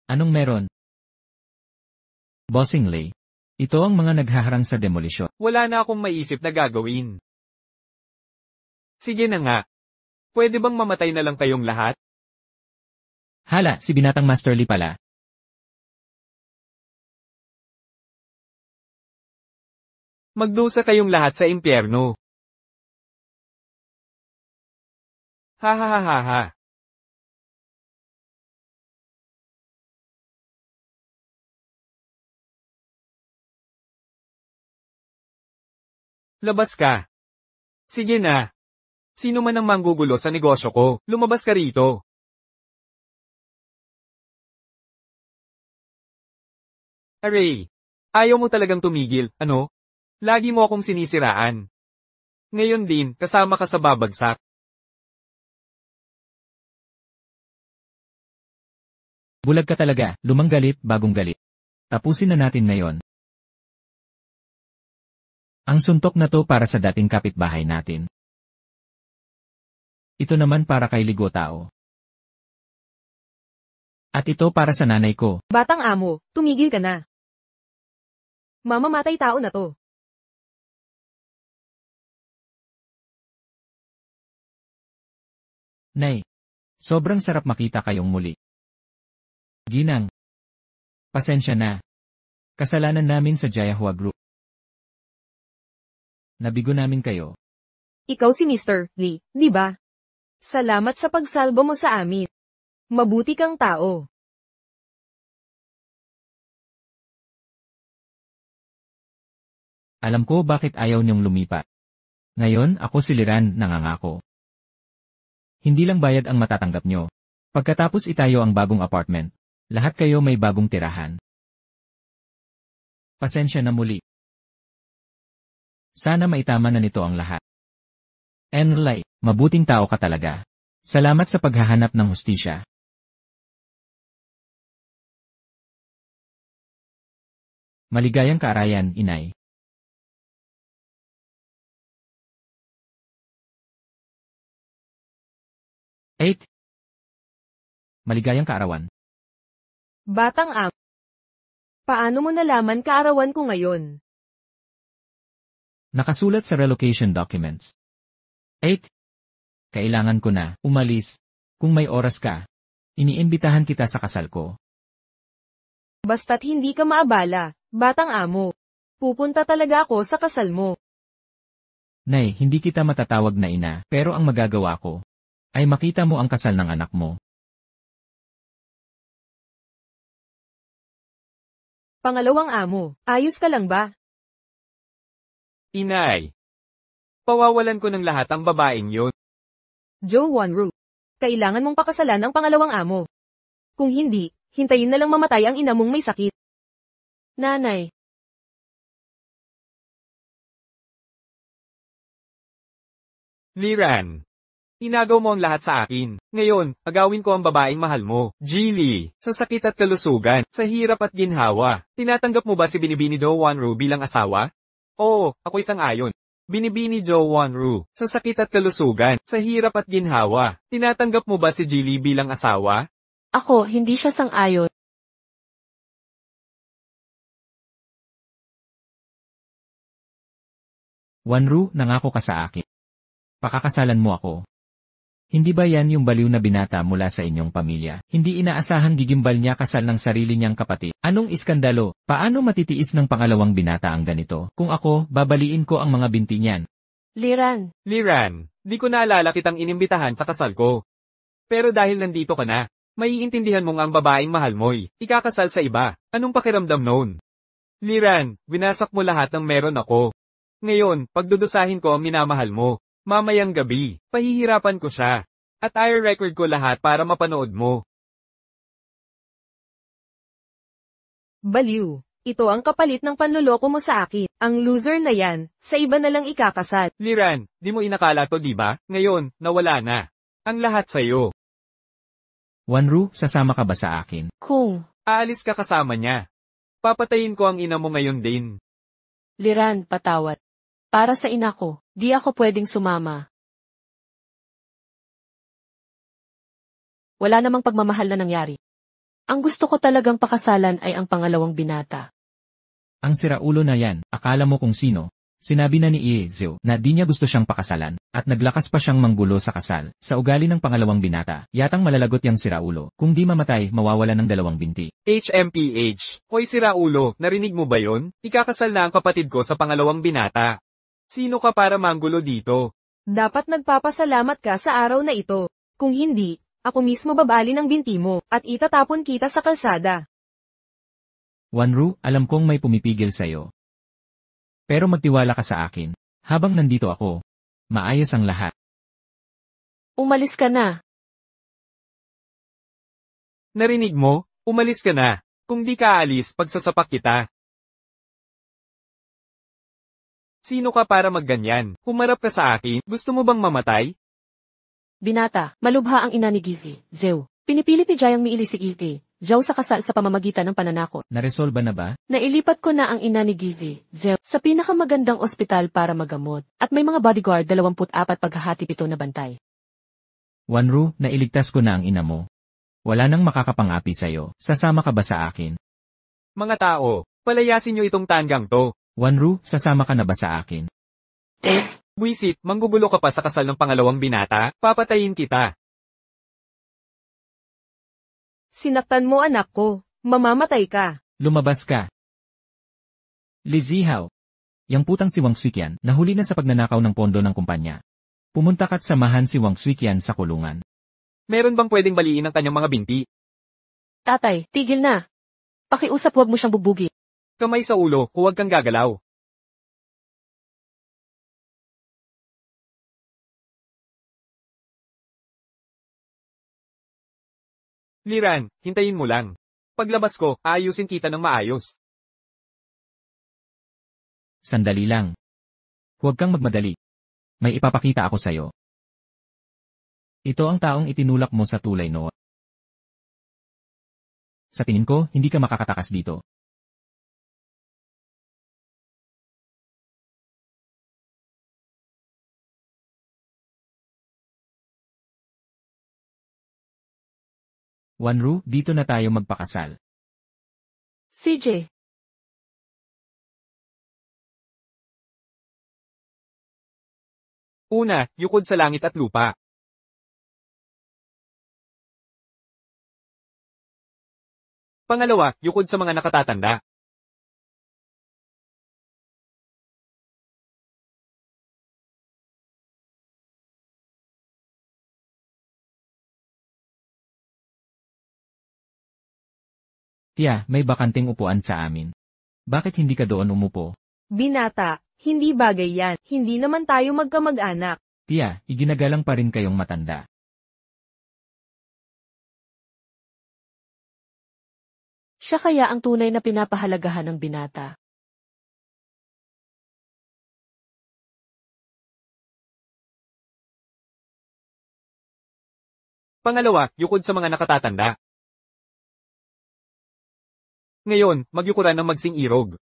Anong meron? Bossing Lee. Ito ang mga naghaharang sa demolisyon. Wala na akong maisip na gagawin. Sige na nga. Pwede bang mamatay na lang kayong lahat? Hala, si Binatang Master Lee pala. Magdusa kayong lahat sa impyerno. Ha ha ha ha ha. Labas ka. Sige na. Sino man ang manggugulo sa negosyo ko, lumabas ka rito. Aray. Ayaw mo talagang tumigil, ano? Lagi mo akong sinisiraan. Ngayon din, kasama ka sa babagsak. Bulag ka talaga, lumang galit, bagong galit. Tapusin na natin ngayon. Ang suntok na to para sa dating kapitbahay natin. Ito naman para kay Ligo Tao. At ito para sa nanay ko. Batang amo, tumigil ka na. Mamamatay tao na to. Nay, sobrang sarap makita kayong muli. Ginang, pasensya na. Kasalanan namin sa Jayahua Group. Nabigo namin kayo. Ikaw si Mr. Lee, di ba? Salamat sa pagsalba mo sa amin. Mabuti kang tao. Alam ko bakit ayaw niyong lumipat. Ngayon, ako si Liran, nangangako. Hindi lang bayad ang matatanggap niyo. Pagkatapos itayo ang bagong apartment, lahat kayo may bagong tirahan. Pasensya na muli. Sana maitama na nito ang lahat. Enlay, mabuting tao ka talaga. Salamat sa paghahanap ng hustisya. Maligayang kaarayan, inay. Eight. Maligayang kaarawan. Batang amo. Paano mo nalaman kaarawan ko ngayon? Nakasulat sa relocation documents. 8. Kailangan ko na umalis. Kung may oras ka, iniimbitahan kita sa kasal ko. Basta't hindi ka maabala, batang amo. Pupunta talaga ako sa kasal mo. Nay, hindi kita matatawag na ina, pero ang magagawa ko ay makita mo ang kasal ng anak mo. Pangalawang amo, ayos ka lang ba? Inay. Pawawalan ko ng lahat ang babaeng yun. Joe Wanru. Kailangan mong pakasalan ang pangalawang amo. Kung hindi, hintayin na lang mamatay ang ina mong may sakit. Nanay. Liran. Inagaw mo ang lahat sa akin. Ngayon, agawin ko ang babaeng mahal mo. Jilly, sa sakit at kalusugan, sa hirap at ginhawa. Tinatanggap mo ba si Binibini Do Wanru bilang asawa? Oo, ako isang ayon. Binibini Do Wanru, sa sakit at kalusugan, sa hirap at ginhawa. Tinatanggap mo ba si Jilly bilang asawa? Ako, hindi siya sang-ayon. Wanru, nangako ka sa akin. Pakakasalan mo ako. Hindi ba yan yung baliw na binata mula sa inyong pamilya? Hindi inaasahang gigimbal niya kasal ng sarili niyang kapatid. Anong iskandalo? Paano matitiis ng pangalawang binata ang ganito? Kung ako, babaliin ko ang mga binti niyan. Liran, Liran, di ko naalala kitang inimbitahan sa kasal ko. Pero dahil nandito ka na, maiintindihan mong ang babaeng mahal mo'y ikakasal sa iba. Anong pakiramdam noon? Liran, winasak mo lahat ng meron ako. Ngayon, pagdudusahin ko ang minamahal mo. Mamayang gabi, pahihirapan ko siya. At i-record ko lahat para mapanood mo. Baliw. Ito ang kapalit ng panloloko mo sa akin. Ang loser na yan, sa iba na lang ikakasal. Liran, di mo inakala to diba? Ngayon, nawala na. Ang lahat sa'yo. Wanru, sasama ka ba sa akin? kung, Aalis ka kasama niya. Papatayin ko ang ina mo ngayon din. Liran, patawad. Para sa ina ko, di ako pwedeng sumama. Wala namang pagmamahal na nangyari. Ang gusto ko talagang pakasalan ay ang pangalawang binata. Ang siraulo na yan, akala mo kung sino? Sinabi na ni Iezeo na di niya gusto siyang pakasalan, at naglakas pa siyang manggulo sa kasal. Sa ugali ng pangalawang binata, yatang malalagot yang siraulo. Kung di mamatay, mawawala ng 2 binti. HMPH. Hoy siraulo, narinig mo ba yon? Ikakasal na ang kapatid ko sa pangalawang binata. Sino ka para manggulo dito? Dapat nagpapasalamat ka sa araw na ito. Kung hindi, ako mismo babali ng binti mo, at itatapon kita sa kalsada. Wanru, alam kong may pumipigil sa'yo. Pero magtiwala ka sa akin. Habang nandito ako, maayos ang lahat. Umalis ka na. Narinig mo? Umalis ka na. Kung di ka aalis, pagsasapak kita. Sino ka para magganyan? Humarap ka sa akin, gusto mo bang mamatay? Binata, malubha ang ina ni Givi, Zeu. Pinipilit ni Jayang miili si Givi, Zhao sa kasal sa pamamagitan ng pananakot. Naresolba na ba? Nailipat ko na ang ina ni Givi, Zeu, sa pinakamagandang ospital para magamot, at may mga bodyguard 24 paghahatid ito na bantay. Wanru, nailigtas ko na ang ina mo. Wala nang makakapang-api sa'yo. Sasama ka ba sa akin? Mga tao, palayasin niyo itong tanggang to. Wanru, sasama ka na ba sa akin? Buisit, manggugulo ka pa sa kasal ng pangalawang binata, papatayin kita. Sinaktan mo anak ko, mamamatay ka. Lumabas ka. Lizihaw. Yang putang si Wang Xiqian, nahuli na sa pagnanakaw ng pondo ng kumpanya. Pumunta ka't samahan si Wang Xiqian sa kulungan. Meron bang pwedeng baliin ang kanyang mga binti? Tatay, tigil na. Pakiusap, huwag mo siyang bubugi. Kamay sa ulo, huwag kang gagalaw. Liran, hintayin mo lang. Paglabas ko, aayusin kita ng maayos. Sandali lang. Huwag kang magmadali. May ipapakita ako sa'yo. Ito ang taong itinulak mo sa tulay noon. Sa tingin ko, hindi ka makakatakas dito. Wanru, dito na tayo magpakasal. CJ, Una, yukod sa langit at lupa. Pangalawa, yukod sa mga nakatatanda. Tiya, may bakanting upuan sa amin. Bakit hindi ka doon umupo? Binata, hindi bagay yan. Hindi naman tayo magkamag-anak. Tiya, iginagalang pa rin kayong matanda. siya kaya ang tunay na pinapahalagahan ng binata. Pangalawa, yukod sa mga nakatatanda. Ngayon, magyukuran ng magsing irog.